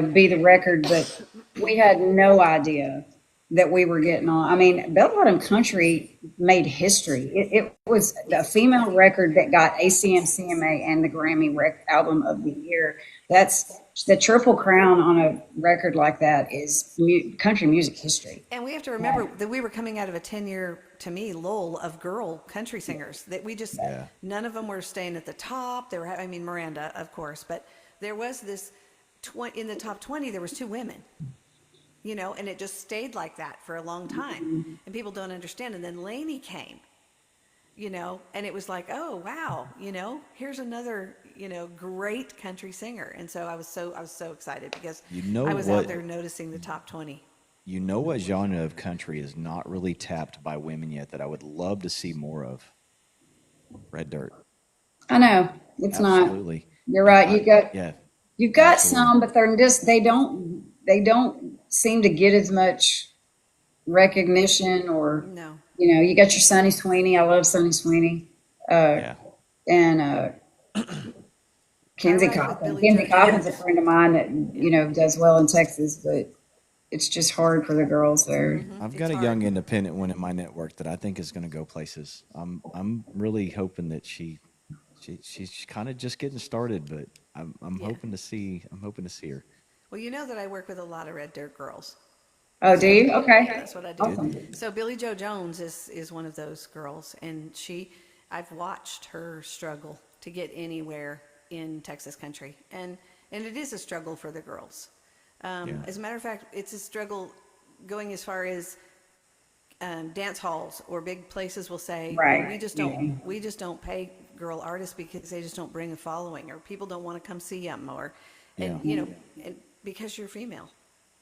Speaker 2: be the record, but we had no idea that we were getting on. I mean, Bell Bottom Country made history. It was the female record that got ACM, CMA, and the Grammy Album of the Year. That's the triple crown on a record like that is country music history.
Speaker 1: And we have to remember that we were coming out of a 10-year, to me, lull of girl country singers that we just, none of them were staying at the top. They were, I mean, Miranda, of course, but there was this, in the top 20, there was 2 women, you know, and it just stayed like that for a long time. And people don't understand. And then Lainey came, you know, and it was like, oh, wow, you know, here's another, you know, great country singer. And so I was so excited because I was out there noticing the top 20.
Speaker 3: You know what genre of country is not really tapped by women yet that I would love to see more of? Red dirt.
Speaker 2: I know it's
Speaker 3: Absolutely.
Speaker 2: not. You're right. You've got
Speaker 3: absolutely.
Speaker 2: some, but they're just they don't seem to get as much recognition or
Speaker 1: No.
Speaker 2: you know. You got your Sonny Sweeney. I love Sonny Sweeney. And Kenzie Coppins. Kenzie Coppins is a friend of mine that you know does well in Texas, but it's just hard for the girls there.
Speaker 3: I've got a young independent one in my network that I think is going to go places. I'm really hoping that she's kind of just getting started, but I'm hoping to see her.
Speaker 1: Well, you know that I work with a lot of Red Dirt girls.
Speaker 2: Oh, do you? Okay.
Speaker 1: That's what I do.
Speaker 2: Awesome.
Speaker 1: So Billy Joe Jones is one of those girls, and I've watched her struggle to get anywhere in Texas country, and it is a struggle for the girls. As a matter of fact, it's a struggle going as far as dance halls or big places will say,
Speaker 2: Right.
Speaker 1: well, we just don't pay girl artists because they just don't bring a following, or people don't want to come see them, you know, and because you're female.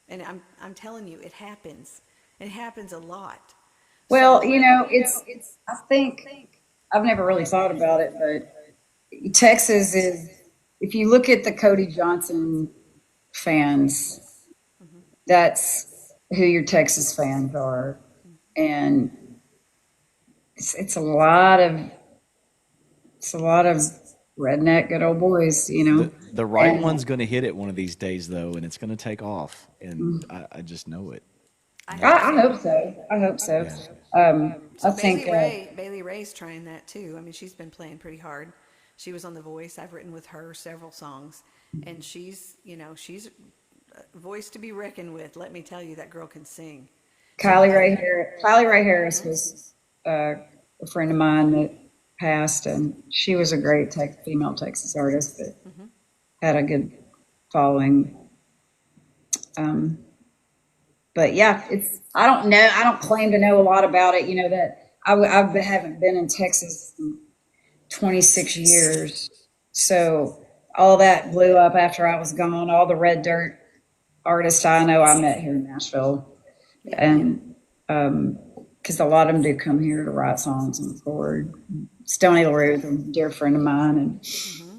Speaker 1: And I'm telling you, it happens. It happens a lot.
Speaker 2: Well, you know, it's. I think I've never really thought about it, but Texas is. If you look at the Cody Johnson fans, that's who your Texas fans are, and it's a lot of redneck good old boys, you know.
Speaker 3: The right one's going to hit it one of these days, though, and it's going to take off, and I just know it.
Speaker 2: I hope so. I hope so. I think
Speaker 1: Bailey Ray's trying that too. I mean, she's been playing pretty hard. She was on The Voice. I've written with her several songs, and she's a voice to be reckoned with. Let me tell you, that girl can sing.
Speaker 2: Kylie Ray Harris was a friend of mine that passed, and she was a great female Texas artist that had a good following. But yeah, I don't know. I don't claim to know a lot about it. You know that I haven't been in Texas in 26 years, so all that blew up after I was gone. All the Red Dirt artists I know I met here in Nashville, and because a lot of them do come here to write songs and record. Stoney LaRue is a dear friend of mine,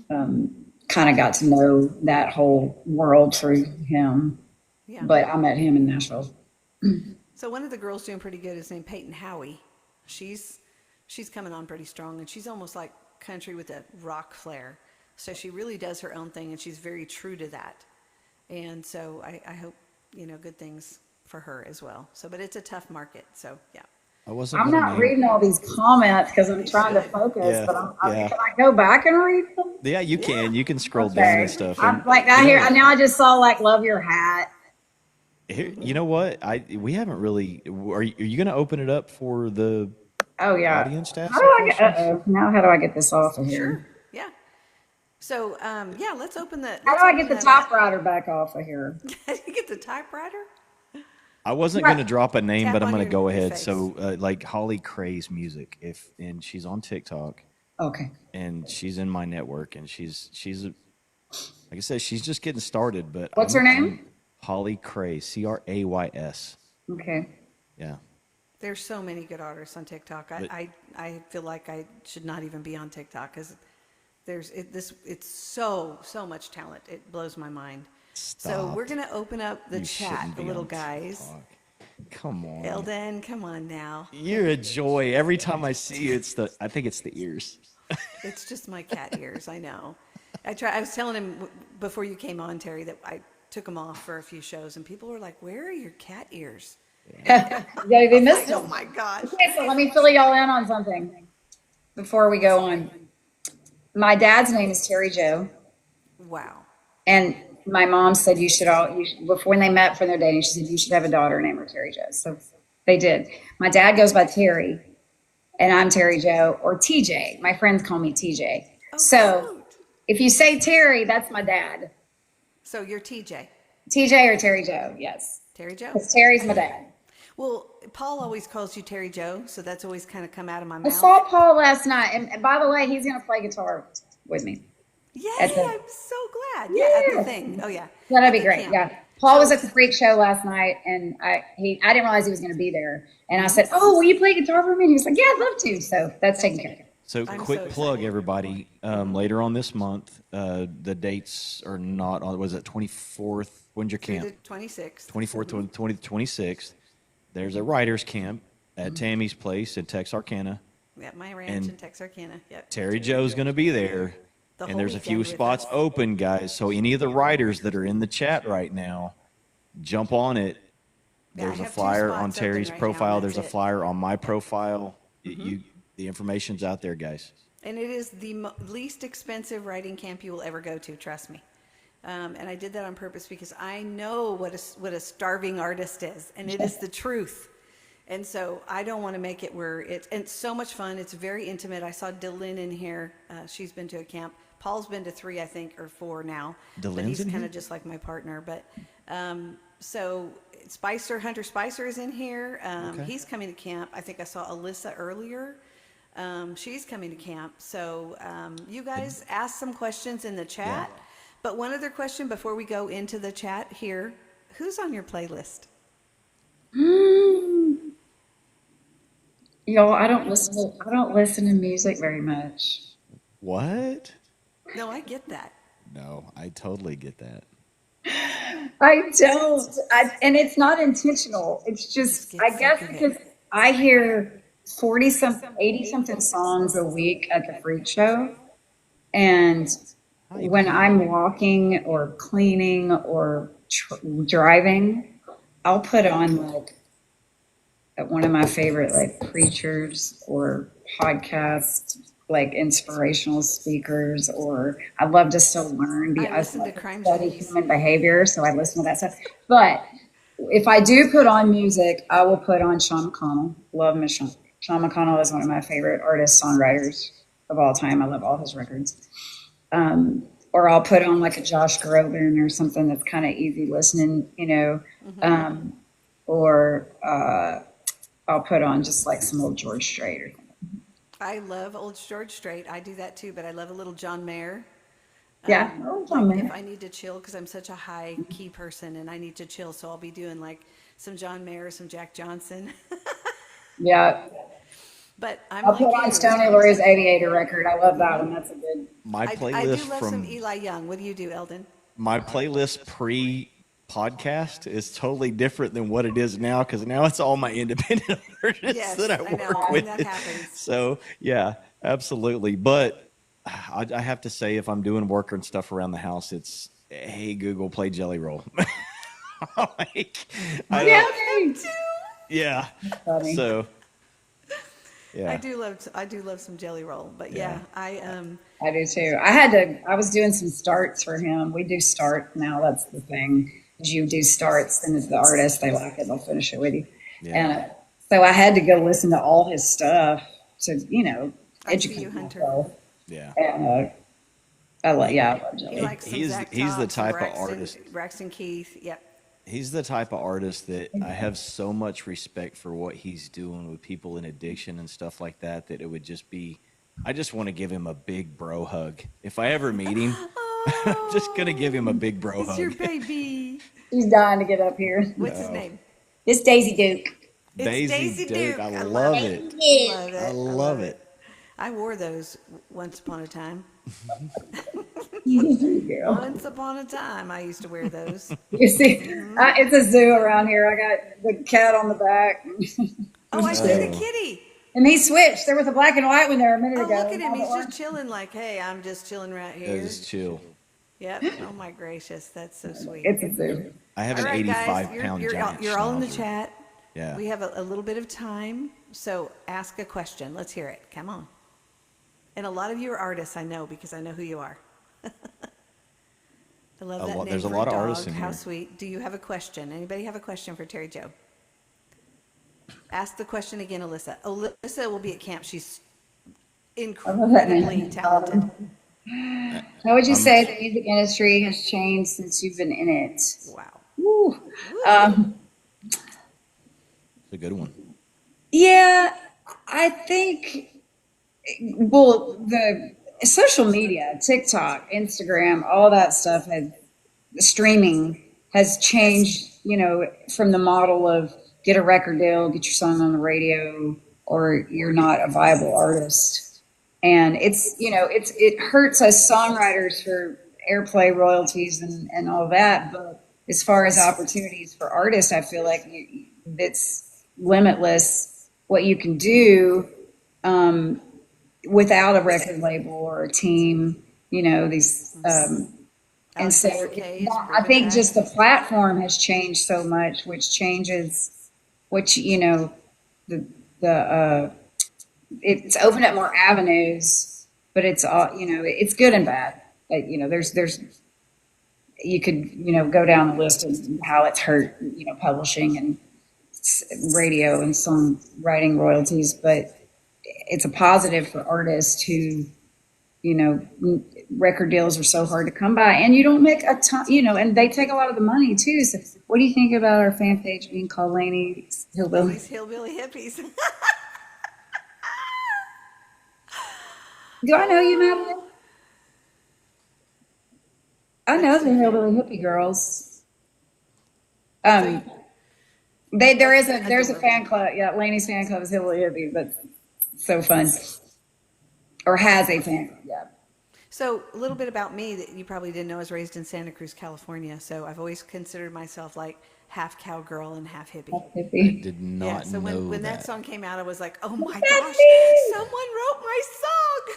Speaker 2: and kind of got to know that whole world through him.
Speaker 1: Yeah.
Speaker 2: But I met him in Nashville.
Speaker 1: So one of the girls doing pretty good is named Peyton Howie. She's coming on pretty strong, and she's almost like country with a rock flair. So she really does her own thing, and she's very true to that. And so I hope, you know, good things for her as well. So, but it's a tough market. So, yeah.
Speaker 2: I'm not reading all these comments because I'm trying to focus, but can I go back and read them?
Speaker 3: Yeah, you can. You can scroll down and stuff.
Speaker 2: I just saw like love your hat.
Speaker 3: Here, you know what? We haven't really. Are you going to open it up for the audience to ask some questions?
Speaker 2: Now how do I get this off of here?
Speaker 1: Sure. Yeah. So, let's open the.
Speaker 2: How do I get the typewriter back off of here?
Speaker 1: You get the typewriter?
Speaker 3: I wasn't going to drop a name, but I'm going to go ahead.
Speaker 1: Face.
Speaker 3: So, like Holly Cray's music, and she's on TikTok.
Speaker 2: Okay.
Speaker 3: And she's in my network, and she's like I said, she's just getting started. But
Speaker 2: what's her name?
Speaker 3: Holly Cray, Crays.
Speaker 2: Okay.
Speaker 3: Yeah.
Speaker 1: There's so many good artists on TikTok. I feel like I should not even be on TikTok because it's so much talent. It blows my mind.
Speaker 3: Stop.
Speaker 1: So we're gonna open up the chat,
Speaker 3: shouldn't
Speaker 1: the
Speaker 3: be
Speaker 1: little
Speaker 3: on
Speaker 1: guys.
Speaker 3: TikTok. Come on.
Speaker 1: Eldon, come on now.
Speaker 3: You're a joy. Every time I see you, I think it's the ears.
Speaker 1: It's just my cat ears. I know. I was telling him before you came on, Terry, that I took them off for a few shows, and people were like, "Where are your cat ears?"
Speaker 2: Yeah, they missed
Speaker 1: Oh
Speaker 2: it.
Speaker 1: my gosh.
Speaker 2: Okay, so let me fill y'all in on something before we go on. My dad's name is Terry Jo,
Speaker 1: Wow.
Speaker 2: and my mom said before when they met for their dating, she said you should have a daughter named her Terry Jo. So they did. My dad goes by Terry, and I'm Terry Jo or TJ. My friends call me TJ.
Speaker 1: Oh,
Speaker 2: So
Speaker 1: cute.
Speaker 2: if you say Terry, that's my dad.
Speaker 1: So you're TJ.
Speaker 2: TJ or Terry Jo, yes.
Speaker 1: Terry Jo?
Speaker 2: Because Terry's my dad.
Speaker 1: Well, Paul always calls you Terry Jo, so that's always kind of come out of my
Speaker 2: I
Speaker 1: mouth.
Speaker 2: saw Paul last night, and by the way, he's going to play guitar with me.
Speaker 1: Yay,
Speaker 2: At the-
Speaker 1: I'm so glad. Yeah, at the thing. Oh, yeah.
Speaker 2: That'd
Speaker 1: At
Speaker 2: be
Speaker 1: the
Speaker 2: great.
Speaker 1: camp.
Speaker 2: Yeah. Paul was
Speaker 1: So-
Speaker 2: at the freak show last night, and I didn't realize he was going to be there. And I said, "Oh, will you play guitar for me?" And he was like, "Yeah, I'd love to." So that's taken care of.
Speaker 3: So
Speaker 1: I'm
Speaker 3: quick
Speaker 1: so
Speaker 3: plug,
Speaker 1: excited.
Speaker 3: everybody. Later on this month, the dates are not on. Was it 24th? When's your
Speaker 1: Through
Speaker 3: camp?
Speaker 1: the 26th.
Speaker 3: 24th to 26th. There's a writers camp at Tammy's place in Texarkana.
Speaker 1: At my ranch
Speaker 3: And
Speaker 1: in Texarkana. Yep.
Speaker 3: Terry Jo's going to be there.
Speaker 1: The
Speaker 3: And
Speaker 1: whole
Speaker 3: there's a few
Speaker 1: weekend with
Speaker 3: spots
Speaker 1: us.
Speaker 3: open, guys. So any of the writers that are in the chat right now, jump on it.
Speaker 1: Yeah, I
Speaker 3: There's a
Speaker 1: have two
Speaker 3: flyer on
Speaker 1: spots open
Speaker 3: Terry's
Speaker 1: right now,
Speaker 3: profile.
Speaker 1: and
Speaker 3: There's a
Speaker 1: that's it.
Speaker 3: flyer on my profile. The information's out there, guys.
Speaker 1: And it is the least expensive writing camp you will ever go to, trust me. And I did that on purpose because I know what a starving artist is, and it is the truth. And so I don't want to make it where it's so much fun. It's very intimate. I saw Dylan in here. She's been to a camp. Paul's been to 3, I think, or 4 now. But
Speaker 3: Dylan's
Speaker 1: he's
Speaker 3: in
Speaker 1: kind
Speaker 3: here?
Speaker 1: of just like my partner. But so Hunter Spicer is in here.
Speaker 3: Okay.
Speaker 1: He's coming to camp. I think I saw Alyssa earlier. She's coming to camp. So you guys ask some questions in the chat.
Speaker 3: Yeah.
Speaker 1: But one other question before we go into the chat here. Who's on your playlist?
Speaker 2: Y'all, I don't listen to music very much.
Speaker 3: What?
Speaker 1: No, I get that.
Speaker 3: No, I totally get that.
Speaker 2: I don't. And it's not intentional. It's just,
Speaker 1: Just
Speaker 2: I
Speaker 1: get
Speaker 2: guess
Speaker 1: sick of it.
Speaker 2: because I hear 80 something songs a week at the freak show. And when I'm walking or cleaning or driving, I'll put on like one of my favorite like preachers or podcast like inspirational speakers, or I love to still learn.
Speaker 1: I listen to Crime
Speaker 2: study
Speaker 1: Junkies.
Speaker 2: human behavior, so I listen to that stuff. But if I do put on music, I will put on Sean McConnell. Love Miss Sean. Sean McConnell is one of my favorite artists, songwriters of all time. I love all his records. Or I'll put on like a Josh Groban or something that's kind of easy listening, or I'll put on just like some old George Strait or something.
Speaker 1: I love old George Strait. I do that too, but I love a little John Mayer.
Speaker 2: Yeah. John
Speaker 1: Like
Speaker 2: Mayer.
Speaker 1: if I need to chill, because I'm such a high key person and I need to chill, so I'll be doing like some John Mayer, some Jack Johnson.
Speaker 2: Yeah.
Speaker 1: But I'm
Speaker 2: I'll
Speaker 1: like
Speaker 2: put on
Speaker 1: you.
Speaker 2: Stoney Laurie's Aviator record. I love that one. That's a good.
Speaker 3: My
Speaker 1: I do
Speaker 3: playlist
Speaker 1: love some
Speaker 3: from
Speaker 1: Eli Young. What do you do, Eldon?
Speaker 3: my playlist pre-podcast is totally different than what it is now, because now it's all my independent artists
Speaker 1: Yes,
Speaker 3: that I
Speaker 1: I
Speaker 3: work
Speaker 1: know, and
Speaker 3: with.
Speaker 1: that happens.
Speaker 3: So yeah, absolutely. But I have to say, if I'm doing work and stuff around the house, it's hey Google, play Jelly Roll. Like, I don't- yeah.
Speaker 2: Funny.
Speaker 3: So yeah.
Speaker 1: I do love some Jelly Roll, but yeah,
Speaker 3: Yeah.
Speaker 2: I do too. I was doing some starts for him. We do start now. That's the thing. You do starts, and as the artist, they like it, they'll finish it with you.
Speaker 3: Yeah.
Speaker 2: And so I had to go listen to all his stuff to,
Speaker 1: I see
Speaker 2: educate
Speaker 1: you, Hunter.
Speaker 2: myself.
Speaker 3: Yeah.
Speaker 2: And I love
Speaker 1: He
Speaker 2: Jelly.
Speaker 1: likes some
Speaker 3: He's-
Speaker 1: Zach
Speaker 3: he's the
Speaker 1: Todd, some
Speaker 3: type of
Speaker 1: Braxton,
Speaker 3: artist-
Speaker 1: Braxton Keith. Yep.
Speaker 3: He's the type of artist that I have so much respect for what he's doing with people in addiction and stuff like that, that it would just be, I just want to give him a big bro hug. If I ever meet him, I'm just going to give him a big bro
Speaker 1: It's
Speaker 3: hug.
Speaker 1: your baby.
Speaker 2: She's dying to get up here.
Speaker 1: What's his name?
Speaker 2: It's Daisy Duke.
Speaker 1: It's
Speaker 3: Daisy Duke. I
Speaker 1: love
Speaker 3: love
Speaker 1: it.
Speaker 3: it.
Speaker 1: Love it.
Speaker 3: I love it.
Speaker 1: I wore those once upon a time.
Speaker 2: Girl.
Speaker 1: Once upon a time, I used to wear those.
Speaker 2: You see, it's a zoo around here. I got the cat on the back.
Speaker 1: Oh, I see the kitty.
Speaker 2: And he switched. There was a black and white one there a minute
Speaker 1: Oh,
Speaker 2: ago.
Speaker 1: look at him. He's
Speaker 2: Now the
Speaker 1: just chilling like, hey, I'm just chilling right here.
Speaker 3: Just chill.
Speaker 1: Yep. Oh, my gracious. That's so sweet.
Speaker 2: It's a zoo.
Speaker 3: I have
Speaker 1: All
Speaker 3: an
Speaker 1: right,
Speaker 3: 85
Speaker 1: guys,
Speaker 3: pound
Speaker 1: you're
Speaker 3: giant
Speaker 1: all in the
Speaker 3: schnauzer.
Speaker 1: chat.
Speaker 3: Yeah.
Speaker 1: We have a little bit of time, so ask a question. Let's hear it. Come on. And a lot of you are artists, I know, because I know who you are. I love that name.
Speaker 3: There's a
Speaker 1: for
Speaker 3: lot of
Speaker 1: dog.
Speaker 3: artists in
Speaker 1: How
Speaker 3: here.
Speaker 1: sweet. Do you have a question? Anybody have a question for Terri Jo? Ask the question again, Alyssa. Alyssa will be at camp. She's incredibly talented.
Speaker 2: How would you
Speaker 3: I'm-
Speaker 2: say the music industry has changed since you've been in it?
Speaker 1: Wow.
Speaker 2: Woo.
Speaker 3: It's a good one.
Speaker 2: Yeah, I think, well, the social media, TikTok, Instagram, all that stuff had streaming has changed, from the model of get a record deal, get your song on the radio, or you're not a viable artist. And it hurts us songwriters for airplay royalties and all that. But as far as opportunities for artists, I feel like it's limitless what you can do without a record label or a team, these. And so I think just the platform has changed so much, which changes, it's opened up more avenues, but it's all, it's good and bad. There's, you could, go down the list of how it's hurt, publishing and radio and songwriting royalties, but it's a positive for artists who, record deals are so hard to come by, and you don't make a ton, and they take a lot of the money too. So what do you think about our fan page being called Laney's Hillbilly?
Speaker 1: These hillbilly hippies.
Speaker 2: Do I know you, Madeline? I know the hillbilly hippie girls. There's a fan club. Yeah, Laney's fan club is Hillbilly Hippie, but so fun. Or has a fan club, yeah.
Speaker 1: So a little bit about me that you probably didn't know. I was raised in Santa Cruz, California. So I've always considered myself like half cowgirl and half hippie.
Speaker 3: I
Speaker 2: Hippie.
Speaker 3: did not
Speaker 1: Yeah, so
Speaker 3: know
Speaker 1: when that
Speaker 3: that.
Speaker 1: song came out, I was like, oh my
Speaker 2: that
Speaker 1: gosh,
Speaker 2: thing?
Speaker 1: someone wrote my song.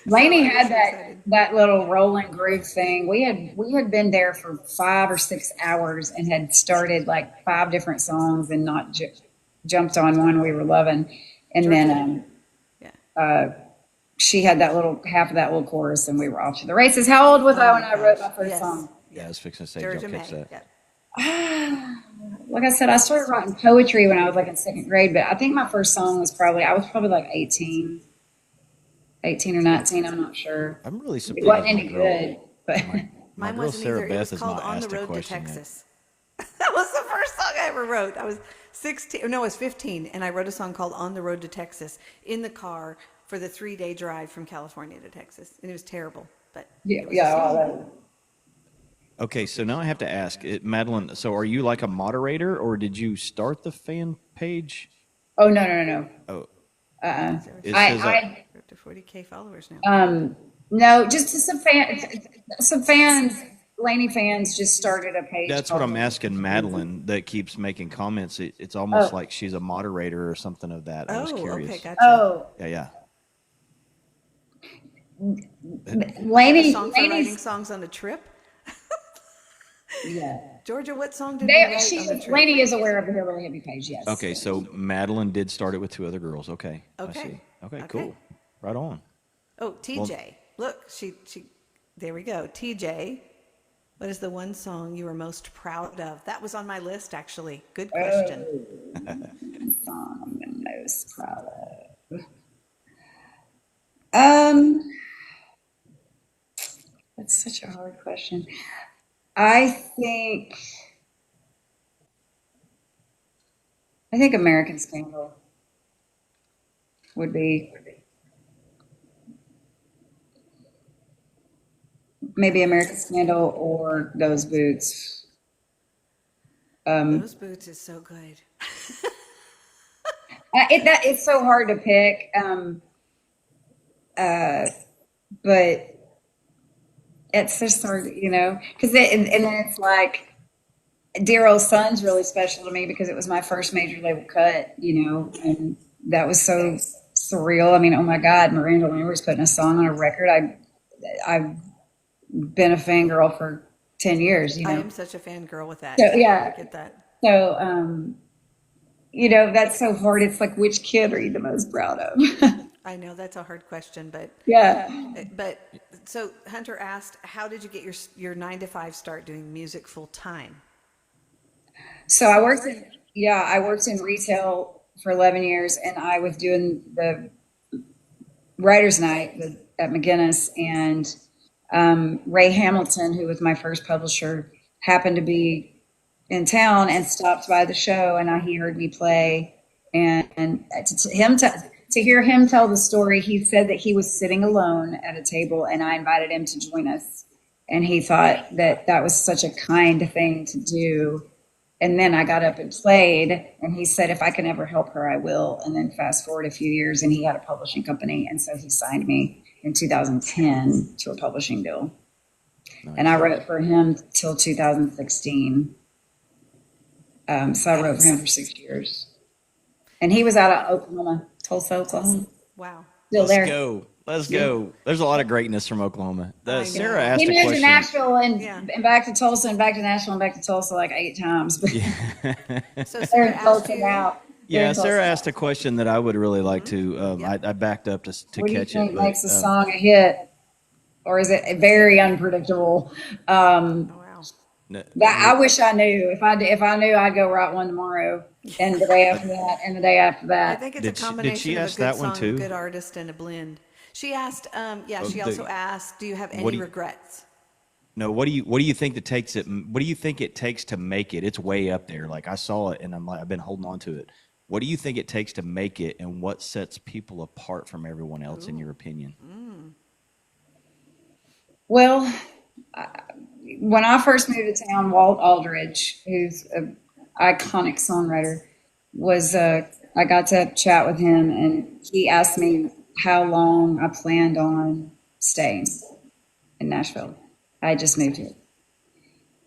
Speaker 2: Laney
Speaker 1: So I was
Speaker 2: had
Speaker 1: so
Speaker 2: that
Speaker 1: excited.
Speaker 2: that little rolling groove thing. We had been there for 5 or 6 hours and had started like 5 different songs and not jumped on one we were loving, and then
Speaker 1: Yeah.
Speaker 2: she had that little half of that little chorus, and we were off to the races. How old was I when I wrote my first
Speaker 1: Yes.
Speaker 2: song?
Speaker 3: Yeah, I was fixing to say,
Speaker 1: Georgia
Speaker 3: don't
Speaker 1: May.
Speaker 3: catch that.
Speaker 1: Yeah.
Speaker 2: Like I said, I started writing poetry when I was like in 2nd grade, but I think my first song was I was probably like 18 or 19. I'm not sure.
Speaker 3: I'm really
Speaker 2: It
Speaker 3: surprised
Speaker 2: wasn't
Speaker 3: my
Speaker 2: any
Speaker 3: girl,
Speaker 2: good, but
Speaker 3: my
Speaker 1: Mine
Speaker 3: girl
Speaker 1: wasn't
Speaker 3: Sarah
Speaker 1: either. It
Speaker 3: Beth
Speaker 1: was
Speaker 3: has
Speaker 1: called
Speaker 3: not
Speaker 1: On the
Speaker 3: asked a
Speaker 1: Road to
Speaker 3: question yet.
Speaker 1: Texas. That was the first song I ever wrote. I was 16. No, I was 15, and I wrote a song called On the Road to Texas in the car for the 3-day drive from California to Texas, and it was terrible. But
Speaker 2: yeah,
Speaker 1: it was a song.
Speaker 3: Okay, so now I have to ask, Madeline, so are you like a moderator or did you start the fan page?
Speaker 2: Oh no.
Speaker 3: Oh,
Speaker 2: Uh-uh.
Speaker 3: it says
Speaker 1: We're up to 40K followers now.
Speaker 2: No, just some fans, Laney fans just started a page.
Speaker 3: that's what
Speaker 2: called
Speaker 3: I'm asking Madeline that keeps making comments. It's almost like she's a moderator or something of that. I was curious.
Speaker 1: Okay, gotcha.
Speaker 2: Oh,
Speaker 3: Yeah.
Speaker 2: Laney,
Speaker 1: A song for writing
Speaker 2: Laney's,
Speaker 1: songs on a trip.
Speaker 2: yeah.
Speaker 1: Georgia, what song did we write on the trip?
Speaker 2: Laney is aware of the Hillbilly Hippie page, yes.
Speaker 3: Okay, so Madeline did start it with 2 other girls. Okay. I
Speaker 1: Okay.
Speaker 3: see. Okay,
Speaker 1: Okay.
Speaker 3: cool. Right on.
Speaker 1: Oh, TJ. Look, she. There we go. TJ, what is the one song you are most proud of? That was on my list, actually. Good question.
Speaker 2: Song I'm the most proud of. That's such a hard question. I think American Scandal would be maybe American Scandal or Those Boots.
Speaker 1: Those Boots is so good.
Speaker 2: It's so hard to pick, but it's just hard, because and then it's like Dear Old Son's really special to me because it was my first major label cut, and that was so surreal. I mean, oh my God, Miranda Lambert's putting a song on a record. I've been a fangirl for 10 years,
Speaker 1: I am such a fangirl with that.
Speaker 2: So, yeah.
Speaker 1: I get that.
Speaker 2: So, that's so hard. It's like, which kid are you the most proud of?
Speaker 1: I know that's a hard question,
Speaker 2: Yeah.
Speaker 1: but so Hunter asked, how did you get your 9 to 5 start doing music full time?
Speaker 2: So I worked in retail for 11 years, and I was doing the writer's night at McGinnis, and Ray Hamilton, who was my first publisher, happened to be in town and stopped by the show, and he heard me play, and to hear him tell the story, he said that he was sitting alone at a table, and I invited him to join us, and he thought that that was such a kind thing to do. And then I got up and played, and he said, if I can ever help her, I will. And then fast forward a few years, and he had a publishing company. And so he signed me in 2010 to a publishing deal. And I wrote for him till 2016. So I wrote for him for 6 years. And he was out of Oklahoma, Tulsa, Oklahoma.
Speaker 1: Wow.
Speaker 2: Still
Speaker 3: Let's
Speaker 2: there.
Speaker 3: go. Let's go. There's a lot of greatness from Oklahoma.
Speaker 1: I
Speaker 3: Sarah
Speaker 1: know.
Speaker 3: asked
Speaker 2: He
Speaker 3: a
Speaker 2: moved to
Speaker 3: question.
Speaker 2: Nashville and,
Speaker 1: Yeah.
Speaker 2: and back to Tulsa and back to Nashville and back to Tulsa like 8 times. But
Speaker 1: So
Speaker 2: they're
Speaker 1: Sarah
Speaker 2: in
Speaker 1: asked
Speaker 2: Tulsa
Speaker 1: you,
Speaker 2: now.
Speaker 3: Yeah, Sarah asked a question that I would really like to.
Speaker 1: Yep.
Speaker 3: I backed up to
Speaker 2: What do you
Speaker 3: catch
Speaker 2: think
Speaker 3: it,
Speaker 2: makes a
Speaker 3: but
Speaker 2: song a hit? Or is it very unpredictable?
Speaker 1: oh, wow.
Speaker 2: I wish I knew. If I knew, I'd go write one tomorrow, and the day after that, and the day after
Speaker 1: I
Speaker 2: that.
Speaker 1: think it's
Speaker 3: Did
Speaker 1: a
Speaker 3: she
Speaker 1: combination of a
Speaker 3: ask
Speaker 1: good
Speaker 3: that one
Speaker 1: song,
Speaker 3: too?
Speaker 1: a good artist, and a blend. She asked, she also asked, do you have
Speaker 3: What
Speaker 1: any
Speaker 3: do you-
Speaker 1: regrets?
Speaker 3: no. What do you think that takes it? What do you think it takes to make it? It's way up there. Like I saw it, and I've been holding on to it. What do you think it takes to make it, and what sets people apart from everyone else, in your opinion?
Speaker 2: Well, when I first moved to town, Walt Aldridge, who's an iconic songwriter, was I got to chat with him, and he asked me how long I planned on staying in Nashville. I just moved here.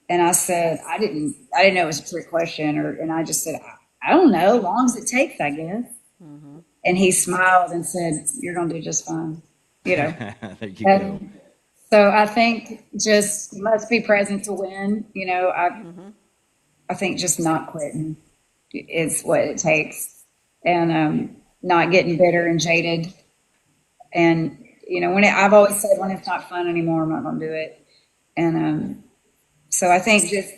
Speaker 2: And I said, I didn't know it was a trick question, and I just said, I don't know, long as it takes, I guess. And he smiled and said, you're going to do just fine,
Speaker 3: There you go.
Speaker 2: And so I think just must be present to win. I think just not quitting is what it takes, and not getting bitter and jaded. And I've always said, when it's not fun anymore, I'm not going to do it. And so I think just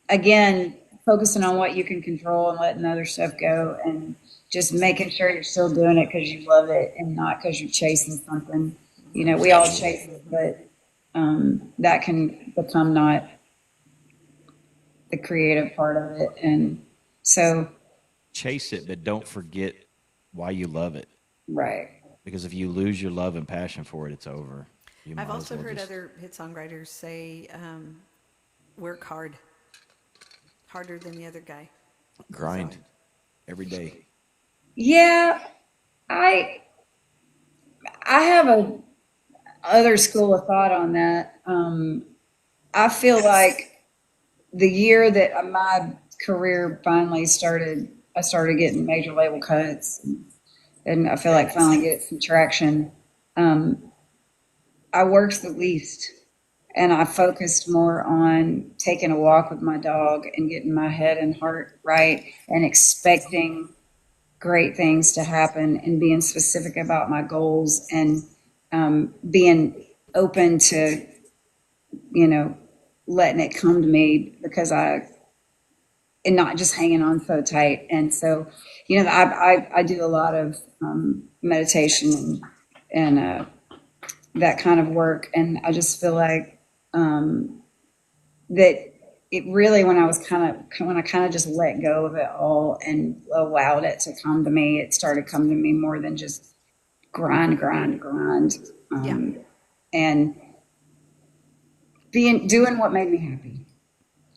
Speaker 2: again focusing on what you can control and letting other stuff go, and just making sure you're still doing it because you love it and not because you're chasing something. We all chase it, but that can become not the creative part of it. And so,
Speaker 3: Chase it, but don't forget why you love it.
Speaker 2: right.
Speaker 3: Because if you lose your love and passion for it, it's over. You might
Speaker 1: I've
Speaker 3: as
Speaker 1: also
Speaker 3: well
Speaker 1: heard
Speaker 3: just-
Speaker 1: other hit songwriters say, work hard, harder than the other guy.
Speaker 3: grind
Speaker 1: So-
Speaker 3: every day.
Speaker 2: Yeah, I have a other school of thought on that. I feel like the year that my career finally started, I started getting major label cuts, and I feel like finally get some traction. I worked the least, and I focused more on taking a walk with my dog and getting my head and heart right, and expecting great things to happen, and being specific about my goals, and being open to letting it come to me, because and not just hanging on so tight. And so I do a lot of meditation and that kind of work, and I just feel like that it really, when I kind of just let go of it all and allowed it to come to me, it started coming to me more than just grind.
Speaker 1: Yeah.
Speaker 2: And doing what made me happy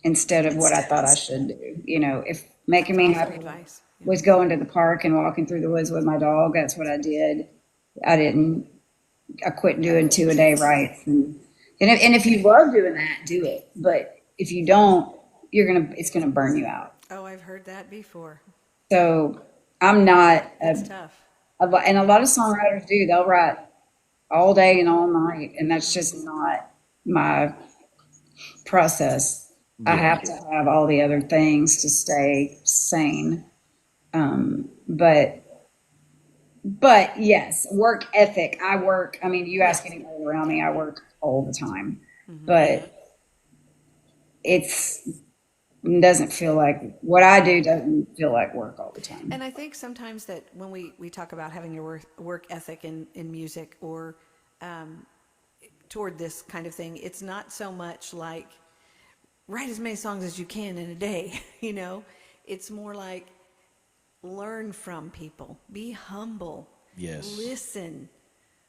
Speaker 2: instead of what I thought I should do. If making me
Speaker 1: Awesome
Speaker 2: happy
Speaker 1: advice.
Speaker 2: was going to the park and walking through the woods with my dog, that's what I did. I quit doing 2-a-day rides. And if you love doing that, do it. But if you don't, it's gonna burn you out.
Speaker 1: Oh, I've heard that before.
Speaker 2: So I'm not,
Speaker 1: It's tough.
Speaker 2: and a lot of songwriters do. They'll write all day and all night, and that's just not my process. I
Speaker 3: Yeah.
Speaker 2: have to have all the other things to stay sane. But yes, work ethic. I work. I mean, you ask
Speaker 1: Yes.
Speaker 2: anybody around me, I work all the time.
Speaker 1: Mm-hmm.
Speaker 2: But it's doesn't feel like what I do doesn't feel like work all the time.
Speaker 1: And I think sometimes that when we talk about having a work ethic in music or toward this kind of thing, it's not so much like write as many songs as you can in a day, you know? It's more like learn from people, be humble,
Speaker 3: Yes.
Speaker 1: listen,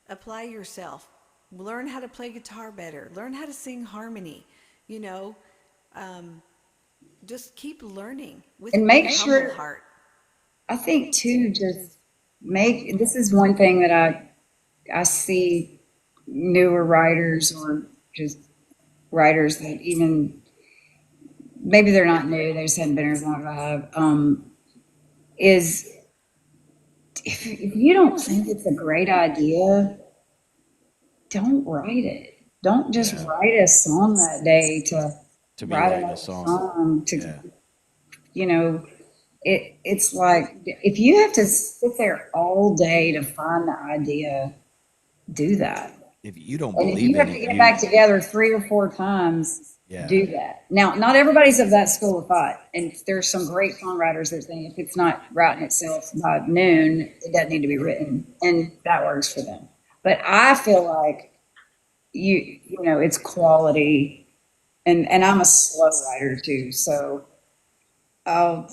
Speaker 1: apply yourself, learn how to play guitar better, learn how to sing harmony, you know? Just keep learning with
Speaker 2: And
Speaker 1: a
Speaker 2: make
Speaker 1: humble
Speaker 2: sure,
Speaker 1: heart.
Speaker 2: I think too, just make, this is one thing that I see newer writers or just writers that even, maybe they're not new, they just haven't been here as long as I have, is if you don't think it's a great idea, don't write it. Don't just
Speaker 3: Yeah.
Speaker 2: write a song that day to
Speaker 3: To be
Speaker 2: write
Speaker 3: writing a
Speaker 2: another
Speaker 3: song.
Speaker 2: song to,
Speaker 3: Yeah.
Speaker 2: you know, it's like if you have to sit there all day to find the idea, do that.
Speaker 3: If you don't
Speaker 2: And if
Speaker 3: believe
Speaker 2: you
Speaker 3: in
Speaker 2: have to
Speaker 3: it,
Speaker 2: get
Speaker 3: you
Speaker 2: back together 3 or 4 times,
Speaker 3: yeah.
Speaker 2: do that. Now, not everybody's of that school of thought. And there's some great songwriters that think if it's not writing itself by noon, it doesn't need to be written. And that works for them. But I feel like it's quality. And I'm a slow writer too. So I'll,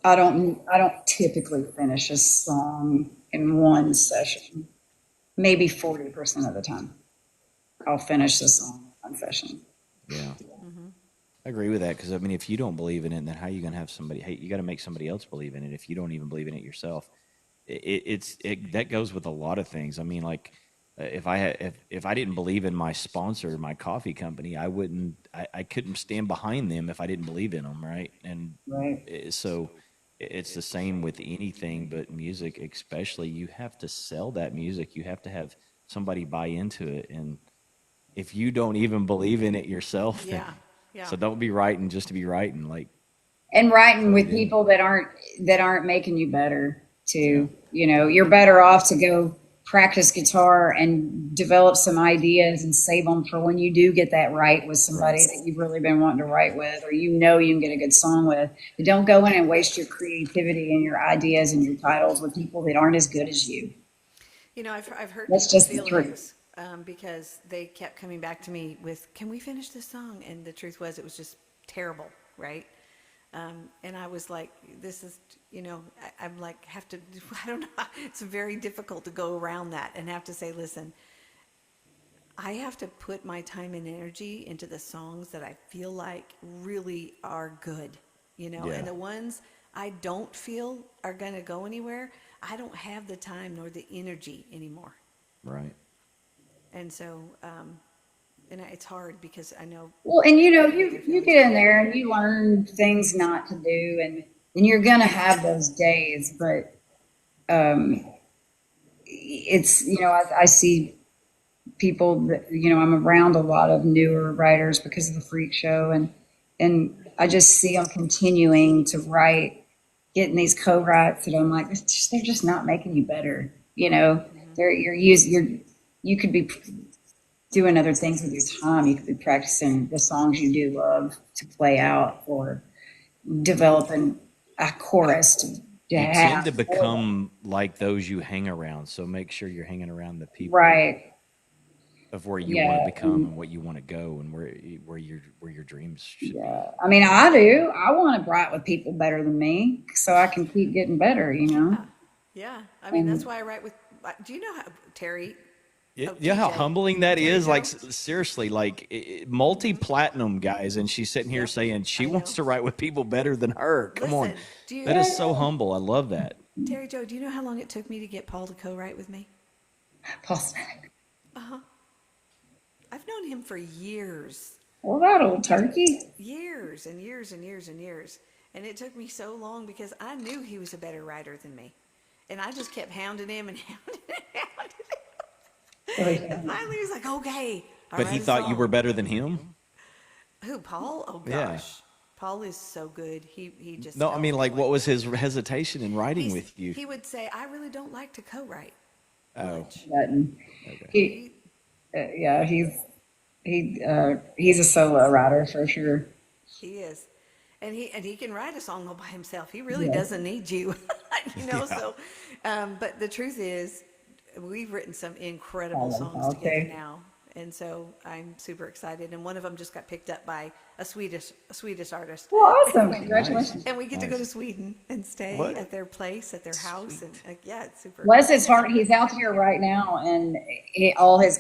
Speaker 2: I don't typically finish a song in one session. Maybe 40% of the time. I'll finish the song in one session.
Speaker 3: Yeah. I agree with that because I mean, if you don't believe in it, then how are you going to have somebody? Hey, you got to make somebody else believe in it. If you don't even believe in it yourself, that goes with a lot of things. I mean, like if I didn't believe in my sponsor, my coffee company, I couldn't stand behind them if I didn't believe in them, right? And
Speaker 2: Right.
Speaker 3: so it's the same with anything, but music especially. You have to sell that music. You have to have somebody buy into it, and if you don't even believe in it yourself, then
Speaker 1: Yeah, yeah.
Speaker 3: so don't be writing just to be writing. Like
Speaker 2: And writing
Speaker 3: plug
Speaker 2: with
Speaker 3: it in.
Speaker 2: people that aren't making you better
Speaker 3: Yeah.
Speaker 2: too. You're better off to go practice guitar and develop some ideas and save them for when you do get that right with somebody
Speaker 3: Right.
Speaker 2: that you've really been wanting to write with, or you can get a good song with. But don't go in and waste your creativity and your ideas and your titles with people that aren't as good as you.
Speaker 1: You know, I've hurt
Speaker 2: That's
Speaker 1: people's
Speaker 2: just the truth.
Speaker 1: feelings because they kept coming back to me with, "Can we finish this song?" And the truth was, it was just terrible, right? And I was like, "This is, I'm like, have to, I don't know. It's very difficult to go around that and have to say, listen, I have to put my time and energy into the songs that I feel like really are good,
Speaker 3: Yeah.
Speaker 1: and the ones I don't feel are going to go anywhere, I don't have the time nor the energy anymore."
Speaker 3: Right.
Speaker 1: And so, and it's hard because I know
Speaker 2: Well, and
Speaker 1: people get their
Speaker 2: you
Speaker 1: feelings
Speaker 2: get in
Speaker 1: hurt.
Speaker 2: there and you learn things not to do, and you're gonna have those days, but um, it's I see people that I'm around a lot of newer writers because of the freak show, and I just see them continuing to write, getting these co-writes that I'm like, they're just not making you better. You could be doing other things with your time. You could be practicing the songs you do love to play out, or developing a chorus to
Speaker 3: You tend to
Speaker 2: have for them.
Speaker 3: become like those you hang around. So make sure you're hanging around the people
Speaker 2: Right.
Speaker 3: of where you want to
Speaker 2: Yeah.
Speaker 3: become and what you want to go and where your dreams should be.
Speaker 2: Yeah. I mean, I do. I want to write with people better than me so I can keep getting better.
Speaker 1: Yeah, yeah. I mean, that's
Speaker 2: And
Speaker 1: why I write with. Do you know how Terry?
Speaker 3: Yeah,
Speaker 1: Oh,
Speaker 3: you know how
Speaker 1: TJ,
Speaker 3: humbling that
Speaker 1: Terry
Speaker 3: is? Like,
Speaker 1: Joe.
Speaker 3: seriously, like multi-platinum guys, and she's sitting here
Speaker 1: Yep,
Speaker 3: saying she
Speaker 1: I know.
Speaker 3: wants to write with people better than her. Come on,
Speaker 1: Listen, do
Speaker 3: that
Speaker 1: you,
Speaker 3: is so humble. I love that.
Speaker 1: Terry Joe? Do you know how long it took me to get Paul to co-write with me?
Speaker 2: Paul Smack.
Speaker 1: Uh huh. I've known him for years,
Speaker 2: Well, that old turkey.
Speaker 1: years and years and years and years, and it took me so long because I knew he was a better writer than me, and I just kept hounding him and hounding him. And hounding him.
Speaker 2: Oh,
Speaker 1: And
Speaker 2: yeah.
Speaker 1: finally, he was like, "Okay, I'll
Speaker 3: But he
Speaker 1: write a
Speaker 3: thought you were
Speaker 1: song."
Speaker 3: better than him.
Speaker 1: Who, Paul? Oh
Speaker 3: Yeah.
Speaker 1: gosh. Paul is so good. He just
Speaker 3: No, I
Speaker 1: tells
Speaker 3: mean,
Speaker 1: me
Speaker 3: like, what was his hesitation in writing with you?
Speaker 1: he would say, I really don't like to co-write
Speaker 3: Oh,
Speaker 1: much.
Speaker 2: Button.
Speaker 3: okay.
Speaker 2: He, yeah, he's a solo writer for sure.
Speaker 1: He is. And he can write a song all by himself. He really
Speaker 2: Yeah.
Speaker 1: doesn't need you, you know.
Speaker 3: Yeah.
Speaker 1: So, but the truth is, we've written some incredible
Speaker 2: Oh,
Speaker 1: songs together
Speaker 2: okay.
Speaker 1: now, and so I'm super excited. And one of them just got picked up by a Swedish artist,
Speaker 2: Well, awesome.
Speaker 3: Nice.
Speaker 2: Congratulations.
Speaker 1: and we get to go to
Speaker 3: Nice.
Speaker 1: Sweden and stay
Speaker 3: What?
Speaker 1: at their place, at their house, and
Speaker 3: Sweet.
Speaker 1: yeah, it's super.
Speaker 2: Bless his heart, he's out here right now, and all his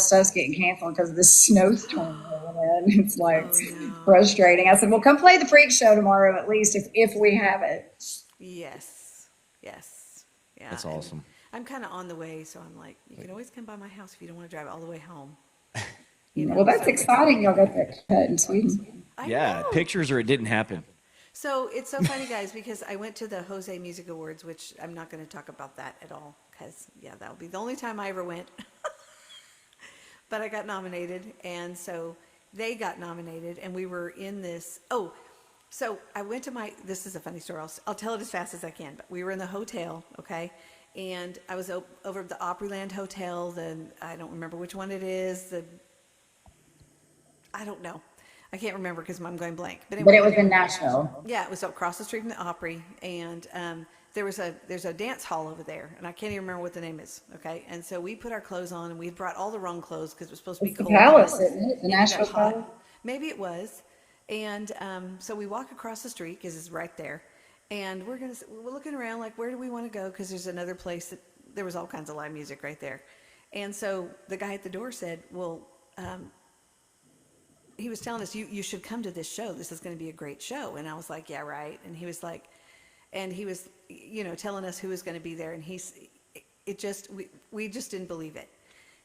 Speaker 2: stuff's getting canceled because of this snowstorm rolling in. It's like
Speaker 1: Oh no.
Speaker 2: frustrating. I said, "Well, come play the freak show tomorrow, at least if we have it."
Speaker 1: Yes. Yes. Yeah.
Speaker 3: That's
Speaker 1: and
Speaker 3: awesome.
Speaker 1: I'm kind of on the way, so I'm like, you can always come by my house if you don't want to drive all the way home.
Speaker 2: Well, that's
Speaker 1: So
Speaker 2: exciting. Y'all got that cut in Sweden.
Speaker 1: I
Speaker 3: Yeah,
Speaker 1: know.
Speaker 3: pictures or it didn't happen.
Speaker 1: So it's so funny, guys, because I went to the Jose Music Awards, which I'm not going to talk about that at all, because yeah, that'll be the only time I ever went. But I got nominated, and so they got nominated, and we were in this. Oh, so I went to my. This is a funny story. I'll tell it as fast as I can. But we were in the hotel, okay, and I was over at the Opryland Hotel. I don't remember which one it is. I don't know. I can't remember because I'm going blank. But
Speaker 2: But
Speaker 1: anyway,
Speaker 2: it was in Nashville.
Speaker 1: yeah, it was across the street from the Opry, and there's a dance hall over there, and I can't even remember what the name is. Okay, and so we put our clothes on, and we brought all the wrong clothes because it was supposed to be
Speaker 2: It's the
Speaker 1: cold.
Speaker 2: Palace, isn't it? The
Speaker 1: It got
Speaker 2: Nashville
Speaker 1: hot.
Speaker 2: Palace.
Speaker 1: Maybe it was, and so we walk across the street because it's right there, and we're looking around like, where do we want to go? Because there's another place that there was all kinds of live music right there, and so the guy at the door said, well. He was telling us, you should come to this show. This is going to be a great show. And I was like, yeah, right. And he was like, and he was, telling us who was going to be there. And we just didn't believe it.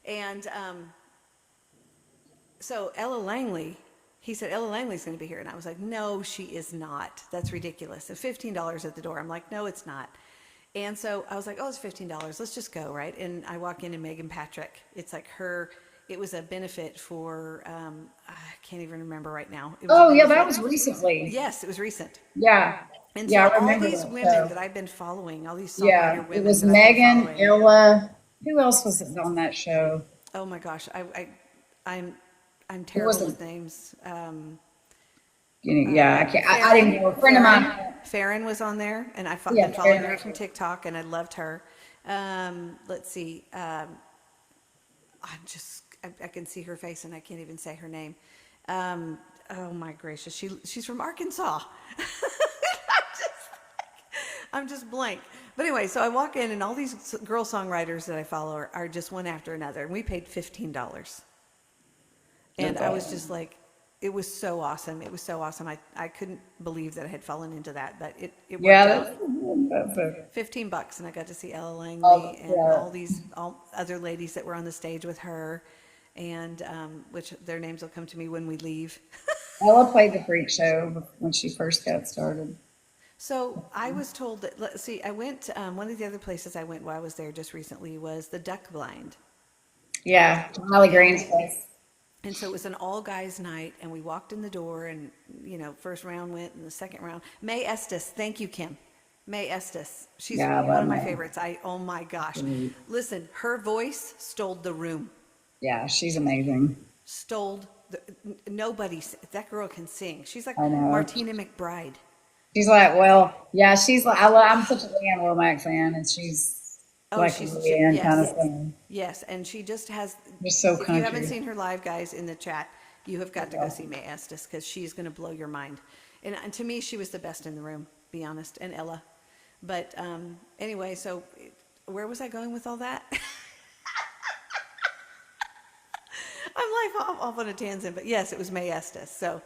Speaker 1: And so Ella Langley, he said, Ella Langley's going to be here. And I was like, no, she is not. That's ridiculous. And $15 at the door. I'm like, no, it's not. And so I was like, oh, it's $15. Let's just go, right? And I walk in and Megan Patrick, it's like it was a benefit for, I can't even remember right now. It was a
Speaker 2: Oh, yeah, that
Speaker 1: benefit.
Speaker 2: was recently.
Speaker 1: Yes, it was recent.
Speaker 2: Yeah.
Speaker 1: And
Speaker 2: Yeah,
Speaker 1: so
Speaker 2: I
Speaker 1: all
Speaker 2: remember
Speaker 1: these
Speaker 2: that
Speaker 1: women
Speaker 2: show.
Speaker 1: that I've been following, all these
Speaker 2: Yeah,
Speaker 1: songwriter
Speaker 2: it
Speaker 1: women
Speaker 2: was
Speaker 1: that I've been
Speaker 2: Megan,
Speaker 1: following.
Speaker 2: Ella. Who else was on that show?
Speaker 1: Oh my gosh, I'm
Speaker 2: Who
Speaker 1: terrible
Speaker 2: was it?
Speaker 1: with names.
Speaker 2: Yeah, I can't. I didn't know. A friend of mine.
Speaker 1: Farron was on there, and I've
Speaker 2: Yeah,
Speaker 1: been following
Speaker 2: Farron.
Speaker 1: her from TikTok, and I loved her. Let's see. I can see her face, and I can't even say her name. Oh my gracious, she's from Arkansas. I'm just blank. But anyway, so I walk in, and all these girl songwriters that I follow are just one after another, and we paid $15. And I was just like, it was so awesome. It was so awesome. I couldn't believe that I had fallen into that, but it worked
Speaker 2: Yeah,
Speaker 1: out.
Speaker 2: that's a,
Speaker 1: $15, and I got to see Ella Langley
Speaker 2: Oh,
Speaker 1: and
Speaker 2: yeah.
Speaker 1: all other ladies that were on the stage with her, and which their names will come to me when we leave.
Speaker 2: Ella played the freak show when she first got started.
Speaker 1: So I was told that. Let's see. I went. One of the other places I went while I was there just recently was the Duck Blind.
Speaker 2: Yeah, Molly Green's place.
Speaker 1: And so it was an all guys night, and we walked in the door, and first round went, and the second round. May Estes, thank you, Kim. May Estes, she's
Speaker 2: Yeah, I
Speaker 1: one
Speaker 2: love
Speaker 1: of my
Speaker 2: May.
Speaker 1: favorites. Oh my gosh, listen, her voice stole the room.
Speaker 2: Yeah, she's amazing.
Speaker 1: Nobody. That girl can sing. She's like
Speaker 2: I know.
Speaker 1: Martina McBride.
Speaker 2: She's like, well, yeah, she's like, I'm such a Leanne Womack fan, and she's like a Leanne kind of thing.
Speaker 1: Yes, and she just has.
Speaker 2: Just so
Speaker 1: If you haven't
Speaker 2: country.
Speaker 1: seen her live, guys, in the chat, you have got to go see May Estes because she's going to blow your mind. And to me, she was the best in the room, be honest, and Ella. But anyway, so where was I going with all that? I'm like off on a tangent, but yes, it was May Estes. So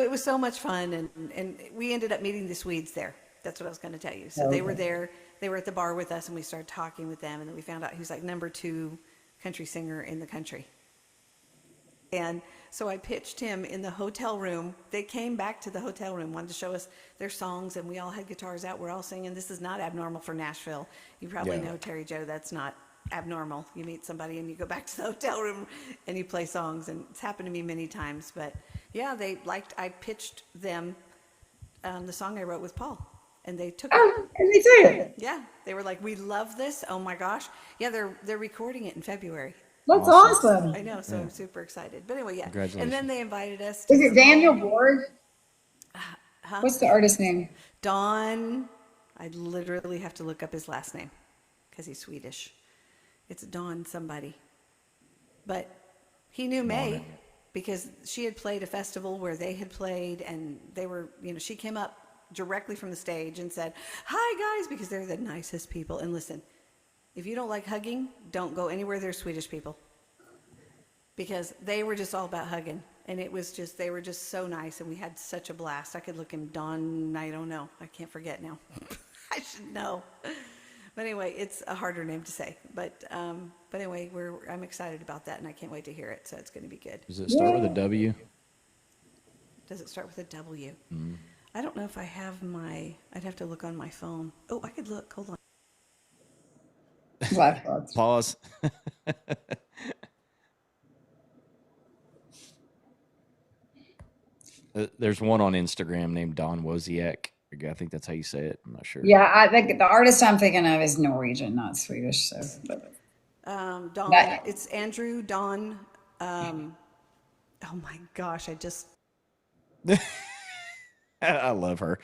Speaker 1: it was so much fun, and we ended up meeting the Swedes there. That's what I was going to tell you. So they were there. They were at the bar with us, and we started talking with them, and then we found out he was like #2 country singer in the country. And so I pitched him in the hotel room. They came back to the hotel room, wanted to show us their songs, and we all had guitars out. We're all singing. This is not abnormal for Nashville. You probably
Speaker 3: Yeah.
Speaker 1: know, Terri Jo, that's not abnormal. You meet somebody and you go back to the hotel room and you play songs, and it's happened to me many times. But Yeah, I pitched them the song I wrote with Paul, and they took it.
Speaker 2: Oh, and they did.
Speaker 1: Yeah, they were like, "We love this. Oh my gosh!" Yeah, they're recording it in February.
Speaker 2: That's
Speaker 3: Awesome.
Speaker 2: awesome.
Speaker 1: I know, so
Speaker 3: Yeah.
Speaker 1: I'm super excited. But anyway, yeah. And then
Speaker 3: Congratulations.
Speaker 1: they invited us to
Speaker 2: Is
Speaker 1: the
Speaker 2: it Daniel
Speaker 1: home.
Speaker 2: Borg? What's the artist name?
Speaker 1: Don. I literally have to look up his last name because he's Swedish. It's Don somebody. But he knew May because she had played a festival where they had played, and they were, she came up directly from the stage and said, "Hi guys," because they're the nicest people. And listen, if you don't like hugging, don't go anywhere there's Swedish people, because they were just all about hugging. And they were just so nice, and we had such a blast. I could look him, Don, I don't know. I can't forget now. I should know. But anyway, it's a harder name to say. But anyway, I'm excited about that, and I can't wait to hear it. So it's going to be good.
Speaker 3: Does it start with a W?
Speaker 1: Does it start with a W? I don't know if I have I'd have to look on my phone. Oh, I could look. Hold on.
Speaker 2: Flashcards.
Speaker 3: Pause. There's one on Instagram named Don Wozniak. I think that's how you say it. I'm not sure.
Speaker 2: Yeah, I think the artist I'm thinking of is Norwegian, not Swedish. So,
Speaker 1: Don.
Speaker 2: That-
Speaker 1: It's Andrew Don. Oh my gosh,
Speaker 3: I love her.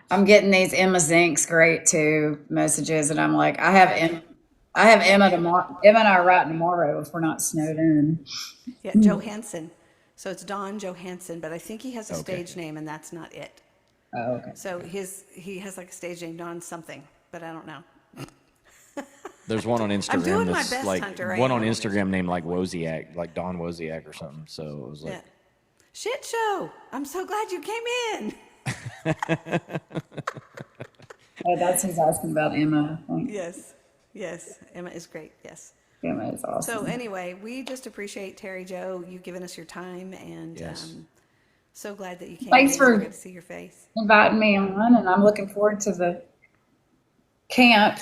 Speaker 2: I'm getting these Emma Zink's great too messages, and I'm like, I have Emma tomorrow. Emma and I are writing tomorrow if we're not snowed in.
Speaker 1: Yeah, Johansson. So it's Don Johansson, but I think he has a
Speaker 3: Okay.
Speaker 1: stage name, and that's not it.
Speaker 2: Oh, okay.
Speaker 1: So he has like a stage name, Don something, but I don't know.
Speaker 3: There's one on Instagram
Speaker 1: doing my
Speaker 3: that's
Speaker 1: best,
Speaker 3: like
Speaker 1: Hunter, I
Speaker 3: one on
Speaker 1: am.
Speaker 3: Instagram named like Wozniak, like Don Wozniak or something. So it was like,
Speaker 1: Yeah. Shit show. I'm so glad you came in.
Speaker 2: Oh, that's who's asking about Emma. I think.
Speaker 1: Yes. Emma is great. Yes.
Speaker 2: Emma is awesome.
Speaker 1: So anyway, we just appreciate Terri Jo, you giving us your time, and
Speaker 3: Yes.
Speaker 1: so glad that you came.
Speaker 2: Thanks
Speaker 1: in.
Speaker 2: for-
Speaker 1: Good to see your face.
Speaker 2: Inviting me on, and I'm looking forward to the camp.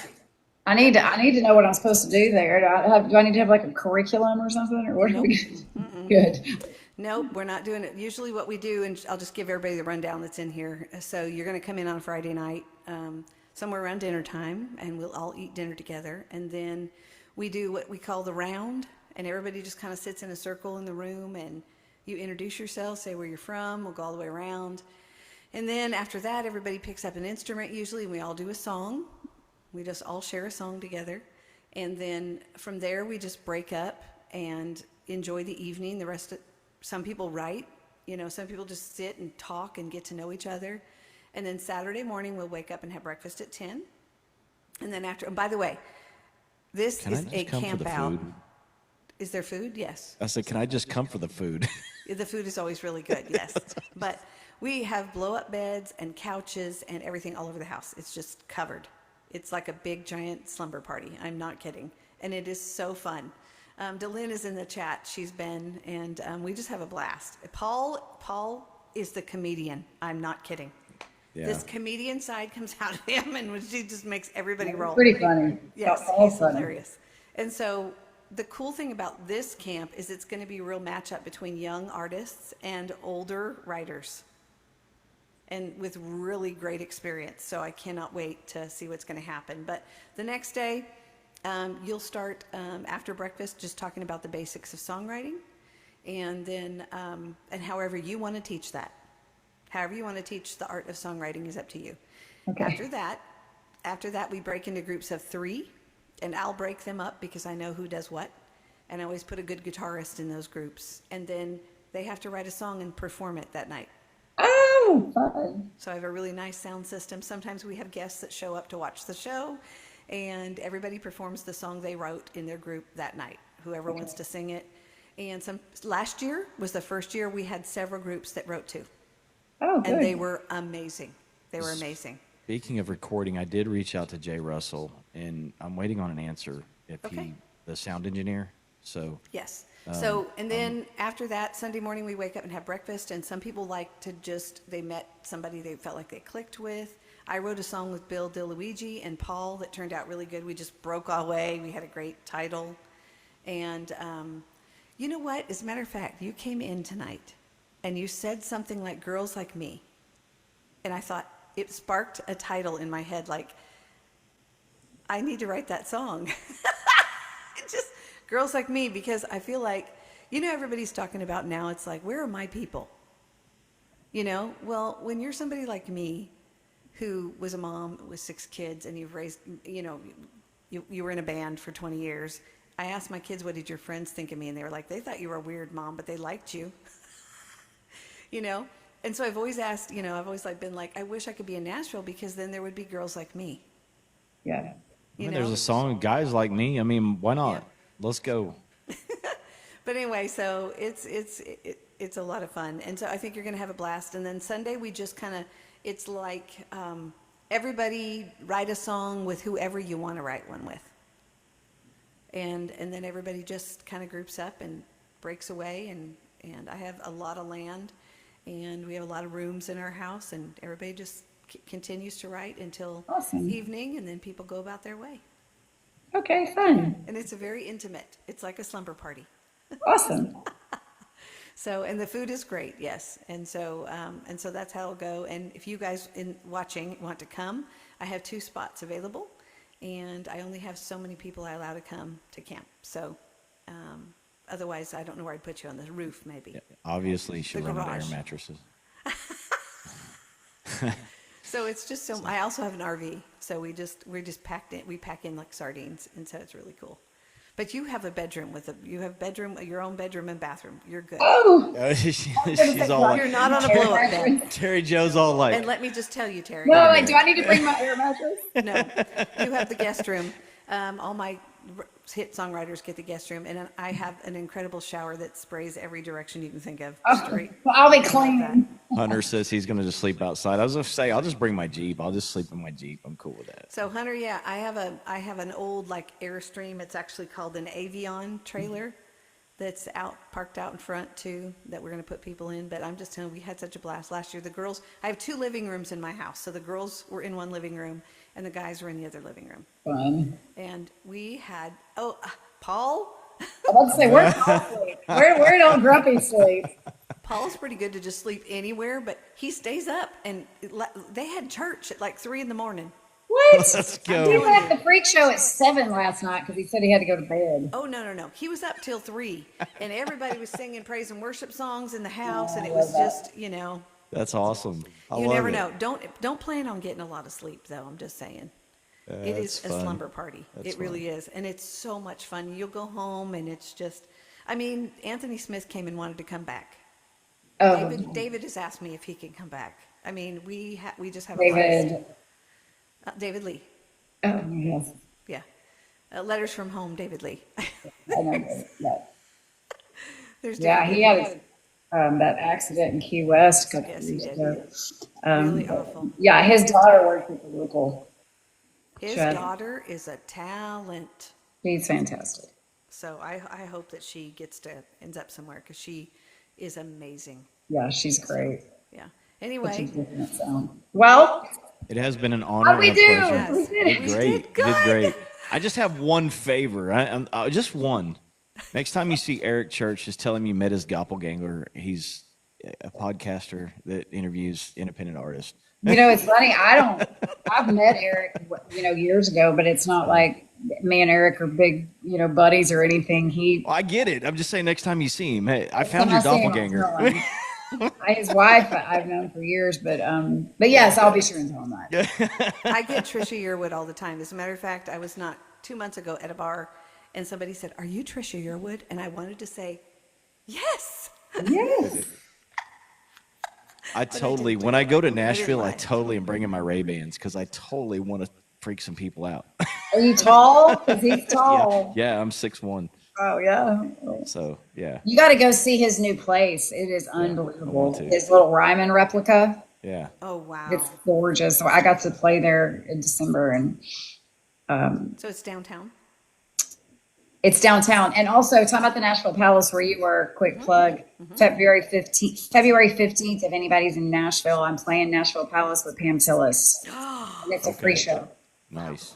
Speaker 2: I need to know what I'm supposed to do there. Do I need to have like a curriculum or something, or what?
Speaker 1: Nope.
Speaker 2: Good.
Speaker 1: Nope, we're not doing it. Usually what we do, and I'll just give everybody the rundown that's in here. So you're going to come in on Friday night, somewhere around dinner time, and we'll all eat dinner together. And then we do what we call the round, and everybody just kind of sits in a circle in the room, and you introduce yourself, say where you're from, we'll go all the way around. And then after that, everybody picks up an instrument usually, and we all do a song. We just all share a song together. And then from there, we just break up and enjoy the evening. Some people write, some people just sit and talk and get to know each other. And then Saturday morning, we'll wake up and have breakfast at 10. And then and by the way, this
Speaker 3: can I
Speaker 1: is
Speaker 3: just
Speaker 1: a
Speaker 3: come for
Speaker 1: camp
Speaker 3: the
Speaker 1: out.
Speaker 3: food?
Speaker 1: Is there food? Yes.
Speaker 3: I said, can I just come for the food?
Speaker 1: The food is always really good, yes. But we have blow-up beds and couches and everything all over the house. It's just covered. It's like a big, giant slumber party. I'm not kidding. And it is so fun. Delynn is in the chat. She's been, and we just have a blast. Paul is the comedian. I'm not kidding.
Speaker 3: Yeah.
Speaker 1: This comedian side comes out of him, and she just makes everybody roll.
Speaker 2: Pretty funny.
Speaker 1: Yes,
Speaker 2: All
Speaker 1: he's
Speaker 2: funny.
Speaker 1: hilarious. And so the cool thing about this camp is it's going to be a real matchup between young artists and older writers, and with really great experience. So I cannot wait to see what's going to happen. But the next day, you'll start after breakfast just talking about the basics of songwriting, and then and however you want to teach that. However you want to teach the art of songwriting is up to you.
Speaker 2: Okay.
Speaker 1: After that, we break into groups of 3, and I'll break them up because I know who does what, and I always put a good guitarist in those groups, and then they have to write a song and perform it that night.
Speaker 2: Oh, fun.
Speaker 1: So I have a really nice sound system. Sometimes we have guests that show up to watch the show, and everybody performs the song they wrote in their group that night, whoever wants to sing it. And last year was the first year we had several groups that wrote too.
Speaker 2: Oh, good.
Speaker 1: And they were amazing. They were amazing.
Speaker 3: Speaking of recording, I did reach out to Jay Russell, and I'm waiting on an answer if
Speaker 1: Okay.
Speaker 3: the sound engineer. So
Speaker 1: Yes. So, and then after that, Sunday morning, we wake up and have breakfast. And some people like to they met somebody they felt like they clicked with. I wrote a song with Bill DeLuigi and Paul that turned out really good. We just broke away. We had a great title. And You know what? As a matter of fact, you came in tonight and you said something like Girls Like Me. And I thought it sparked a title in my head like, I need to write that song. It's just Girls Like Me, because I feel like, everybody's talking about now, it's like, where are my people? Well, when you're somebody like me who was a mom with 6 kids and you've raised, you were in a band for 20 years. I asked my kids, what did your friends think of me? And they were like, they thought you were a weird mom, but they liked you. And so I've always asked, I've always been like, I wish I could be in Nashville because then there would be girls like me.
Speaker 2: Yeah.
Speaker 3: There's a song, Guys Like Me. I mean, why not?
Speaker 1: Yeah.
Speaker 3: Let's go.
Speaker 1: But anyway, so it's a lot of fun. And so I think you're going to have a blast. And then Sunday, we just kind of, it's like everybody write a song with whoever you want to write one with. And then everybody just kind of groups up and breaks away. And I have a lot of land, and we have a lot of rooms in our house, and everybody just continues to write until
Speaker 2: Awesome.
Speaker 1: evening, and then people go about their way.
Speaker 2: Okay, fun.
Speaker 1: And it's a very intimate. It's like a slumber party.
Speaker 2: Awesome.
Speaker 1: So, and the food is great, yes. And so that's how it'll go. And if you guys watching want to come, I have 2 spots available, and I only have so many people I allow to come to camp. So, otherwise, I don't know where I'd put you, on the roof, maybe.
Speaker 3: Yeah, obviously, she'll
Speaker 1: The
Speaker 3: run into air
Speaker 1: garage.
Speaker 3: mattresses.
Speaker 1: So it's just so. I also have an RV, so we're just packed in. We pack in like sardines, and so it's really cool. But you have a bedroom your own bedroom and bathroom. You're good.
Speaker 2: Oh,
Speaker 3: She's all
Speaker 1: You're
Speaker 3: like,
Speaker 1: not on a blow up bed.
Speaker 3: Terry Jo's all like,
Speaker 1: And let me just tell you, Terry.
Speaker 2: no, wait, do I need to bring my air mattress?
Speaker 1: No, you have the guest room. All my hit songwriters get the guest room, and I have an incredible shower that sprays every direction you can think of. Straight.
Speaker 2: Well, I'll be clean.
Speaker 3: Hunter says he's going to just sleep outside. I was going to say, I'll just bring my Jeep. I'll just sleep in my Jeep. I'm cool with that.
Speaker 1: So Hunter, yeah, I have an old like Airstream. It's actually called an Avion trailer that's parked out in front too, that we're going to put people in. But I'm just telling you, we had such a blast last year. The girls, I have 2 living rooms in my house. So the girls were in one living room and the guys were in the other living room.
Speaker 2: Fun.
Speaker 1: And we had, Paul?
Speaker 2: I was about to say, where's Paul sleep? Where'd old Grumpy sleep?
Speaker 1: Paul's pretty good to just sleep anywhere, but he stays up, and they had church at like 3 in the morning.
Speaker 2: What?
Speaker 3: Let's
Speaker 2: He
Speaker 3: go.
Speaker 2: left the freak show at 7 last night because he said he had to go to bed.
Speaker 1: Oh, no. He was up till 3, and everybody was singing praise and worship songs in the house, and it was just,
Speaker 3: That's awesome. I
Speaker 1: you
Speaker 3: love
Speaker 1: never
Speaker 3: it.
Speaker 1: know. Don't plan on getting a lot of sleep, though. I'm just saying. It is
Speaker 3: That's
Speaker 1: a
Speaker 3: fun.
Speaker 1: slumber party.
Speaker 3: That's
Speaker 1: It really is, and it's so much fun. You'll go home, and it's just, Anthony Smith came and wanted to come back.
Speaker 2: Oh,
Speaker 1: David has asked me if he can come back. We just have a blast.
Speaker 2: David.
Speaker 1: David Lee.
Speaker 2: Oh, yes.
Speaker 1: Yeah. Letters from Home, David Lee.
Speaker 2: I know David. Yeah.
Speaker 1: There's
Speaker 2: Yeah,
Speaker 1: different
Speaker 2: he had that accident in Key West a couple
Speaker 1: Yes, he
Speaker 2: years
Speaker 1: did.
Speaker 2: ago.
Speaker 1: Really awful.
Speaker 2: Yeah, his daughter works at the local.
Speaker 1: His
Speaker 2: Shred.
Speaker 1: daughter is a talent.
Speaker 2: She's fantastic.
Speaker 1: So I hope that she ends up somewhere, because she is amazing.
Speaker 2: Yeah, she's great.
Speaker 1: Yeah.
Speaker 2: Such a
Speaker 1: Anyway,
Speaker 2: different sound. Well,
Speaker 3: It has been an honor
Speaker 2: How'd we
Speaker 3: and a
Speaker 2: do?
Speaker 3: pleasure.
Speaker 1: Yes.
Speaker 2: We did it.
Speaker 3: You did great.
Speaker 1: did
Speaker 3: You did
Speaker 1: good.
Speaker 3: great. I just have one favor. Just one. Next time you see Eric Church, just tell him you met his doppelganger. He's a podcaster that interviews independent artists.
Speaker 2: it's funny. I've met Eric, years ago, but it's not like me and Eric are big, buddies or anything.
Speaker 3: Well, I get it. I'm just saying next time you see him, hey, I found your doppelganger.
Speaker 2: His wife I've known for years, but yes, I'll be sure and tell him that.
Speaker 1: I get Trisha Yearwood all the time. As a matter of fact, I was not 2 months ago at a bar, and somebody said, "Are you Trisha Yearwood?" And I wanted to say, "Yes."
Speaker 2: Yes.
Speaker 3: When I go to
Speaker 1: I didn't
Speaker 3: Nashville, I
Speaker 1: lie.
Speaker 3: totally am bringing my Ray-Bans because I totally want to freak some people out.
Speaker 2: Are you tall? Because he's tall.
Speaker 3: Yeah, I'm 6'1".
Speaker 2: Oh, yeah.
Speaker 3: So, yeah.
Speaker 2: You got to go see his new place. It is unbelievable.
Speaker 3: want to.
Speaker 2: His little Ryman replica.
Speaker 3: Yeah.
Speaker 1: Oh, wow.
Speaker 2: It's gorgeous. So I got to play there in December, and
Speaker 1: So it's downtown?
Speaker 2: it's downtown. And also, talking about the Nashville Palace where you were, quick plug, February 15th, if anybody's in Nashville, I'm playing Nashville Palace with Pam Tillis. And it's a free show.
Speaker 3: Nice.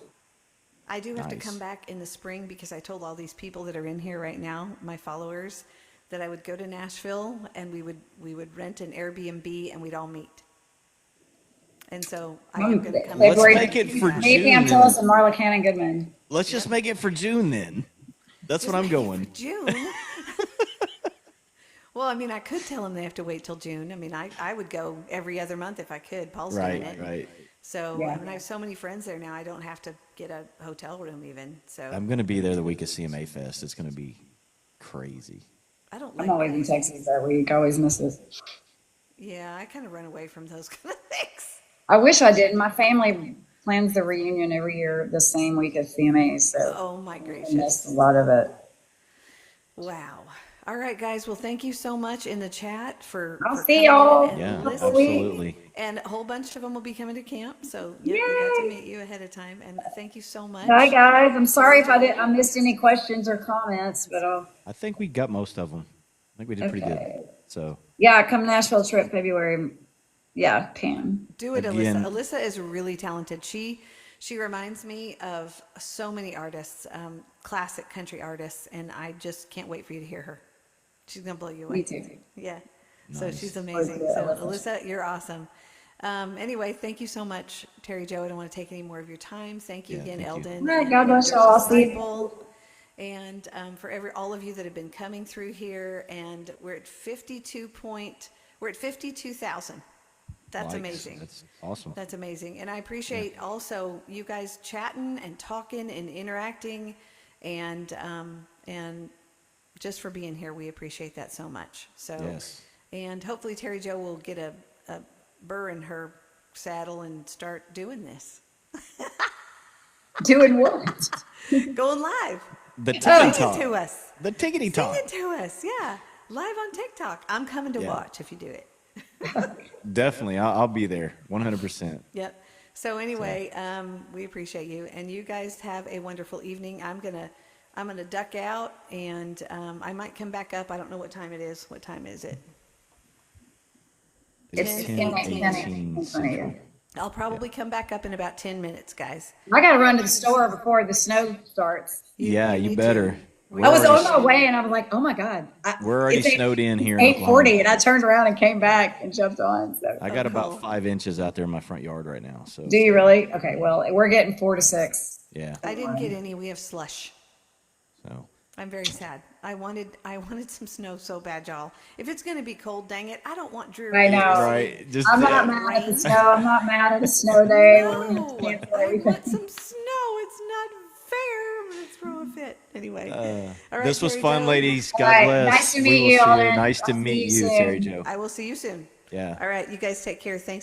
Speaker 1: I do have to
Speaker 3: Nice.
Speaker 1: come back in the spring because I told all these people that are in here right now, my followers, that I would go to Nashville and we would rent an Airbnb and we'd all meet. And so I am going to come back.
Speaker 3: Let's make it for
Speaker 2: Me,
Speaker 3: June.
Speaker 2: Pam Tillis, and Marla Cannon Goodman.
Speaker 3: Let's just make it for June then. That's what I'm going.
Speaker 1: June. Well, I mean, I could tell them they have to wait till June. I mean, I would go every other month if I could. Paul's doing
Speaker 3: Right,
Speaker 1: it.
Speaker 3: right.
Speaker 1: So
Speaker 2: Yeah.
Speaker 1: I mean, I have so many friends there now. I don't have to get a hotel room even. So
Speaker 3: I'm going to be there the week of CMA Fest. It's going to be crazy.
Speaker 1: I don't
Speaker 2: I'm
Speaker 1: like
Speaker 2: always in
Speaker 1: that.
Speaker 2: Texas that week. Always miss it.
Speaker 1: Yeah, I kind of run away from those kind of things.
Speaker 2: I wish I did. My family plans the reunion every year the same week as CMA, so
Speaker 1: Oh my
Speaker 2: I missed
Speaker 1: gracious.
Speaker 2: a lot of it.
Speaker 1: Wow. All right, guys. Well, thank you so much in the chat for.
Speaker 2: I'll
Speaker 1: for
Speaker 2: see
Speaker 1: coming in
Speaker 2: y'all.
Speaker 1: and
Speaker 3: Yeah,
Speaker 1: listening.
Speaker 3: absolutely.
Speaker 1: And a whole bunch of them will be coming to camp. So yeah, we got to meet you ahead of time. And thank you so much.
Speaker 2: Bye, guys. I'm sorry if I missed any questions or comments, but
Speaker 3: I think we got most of them. I think we did pretty good.
Speaker 2: Okay.
Speaker 3: So
Speaker 2: yeah, come Nashville trip February. Yeah, Pam.
Speaker 1: Do it,
Speaker 3: Again.
Speaker 1: Alyssa. Alyssa is really talented. She reminds me of so many artists, classic country artists, and I just can't wait for you to hear her. She's gonna blow you away.
Speaker 2: Me too.
Speaker 1: Yeah. So
Speaker 3: Nice.
Speaker 1: she's amazing.
Speaker 2: Yeah,
Speaker 1: So
Speaker 2: Alyssa.
Speaker 1: Alyssa, you're awesome. Anyway, thank you so much, Terry Jo. I don't want to take any more of your time. Thank you
Speaker 3: Yeah,
Speaker 1: again,
Speaker 3: thank you.
Speaker 1: Eldon.
Speaker 2: All right,
Speaker 1: and
Speaker 2: God bless
Speaker 1: Dirk
Speaker 2: y'all. I'll see you.
Speaker 1: Disciple. And for all of you that have been coming through here, and we're at 52,000. That's
Speaker 3: likes.
Speaker 1: amazing.
Speaker 3: That's awesome.
Speaker 1: That's amazing. And I appreciate also you guys chatting and talking and interacting and just for being here. We appreciate that so much. So,
Speaker 3: Yes.
Speaker 1: and hopefully Terry Jo will get a burr in her saddle and start doing this.
Speaker 2: Doing what?
Speaker 1: Going live.
Speaker 3: The
Speaker 1: Sing
Speaker 3: tickety talk.
Speaker 1: it to us.
Speaker 3: The tickety
Speaker 1: Sing
Speaker 3: talk.
Speaker 1: it to us. Yeah. Live on TikTok. I'm coming to
Speaker 3: Yeah.
Speaker 1: watch if you do it.
Speaker 3: Definitely. I'll be there 100%.
Speaker 1: Yep. So anyway, we appreciate you, and you guys have a wonderful evening. I'm gonna duck out, and I might come back up. I don't know what time it is. What time is it?
Speaker 3: It's
Speaker 2: It's
Speaker 3: 10:18
Speaker 2: 10:18
Speaker 3: Central.
Speaker 1: I'll probably come back up in about 10 minutes, guys.
Speaker 2: I got to run to the store before the snow starts.
Speaker 3: Yeah, you
Speaker 1: need
Speaker 3: better.
Speaker 1: to.
Speaker 3: We're
Speaker 2: I was
Speaker 3: already-
Speaker 2: on my way and I was like, oh my God.
Speaker 3: We're already
Speaker 2: It's
Speaker 3: snowed in here in
Speaker 2: 8:40
Speaker 3: Oklahoma.
Speaker 2: and I turned around and came back and jumped on. So.
Speaker 3: I got
Speaker 1: cool.
Speaker 3: about 5 inches out there in my front yard right now. So
Speaker 2: Do you really? Okay, well, we're getting 4 to 6.
Speaker 3: yeah.
Speaker 1: I didn't get any. We have slush.
Speaker 3: So
Speaker 1: I'm very sad. I wanted some snow so bad, y'all. If it's going to be cold, dang it, I don't want Drew.
Speaker 2: I know.
Speaker 3: right. Just
Speaker 2: I'm not mad at the snow. I'm not mad at a snow day. We're going
Speaker 1: No,
Speaker 2: to cancel
Speaker 1: I
Speaker 2: everything.
Speaker 1: want some snow. It's not fair. I'm going to throw a fit. Anyway. All right,
Speaker 3: this was
Speaker 1: Terry
Speaker 3: fun,
Speaker 1: Jo.
Speaker 3: ladies. God
Speaker 2: All right,
Speaker 3: bless.
Speaker 2: nice to
Speaker 3: We
Speaker 2: meet
Speaker 3: will
Speaker 2: you,
Speaker 3: see
Speaker 2: Alden.
Speaker 3: Nice to
Speaker 2: I'll see
Speaker 3: meet
Speaker 2: you
Speaker 3: you,
Speaker 2: soon.
Speaker 3: Terry Jo.
Speaker 1: I will see you soon.
Speaker 3: Yeah.
Speaker 1: All right, you guys take care. Thanks.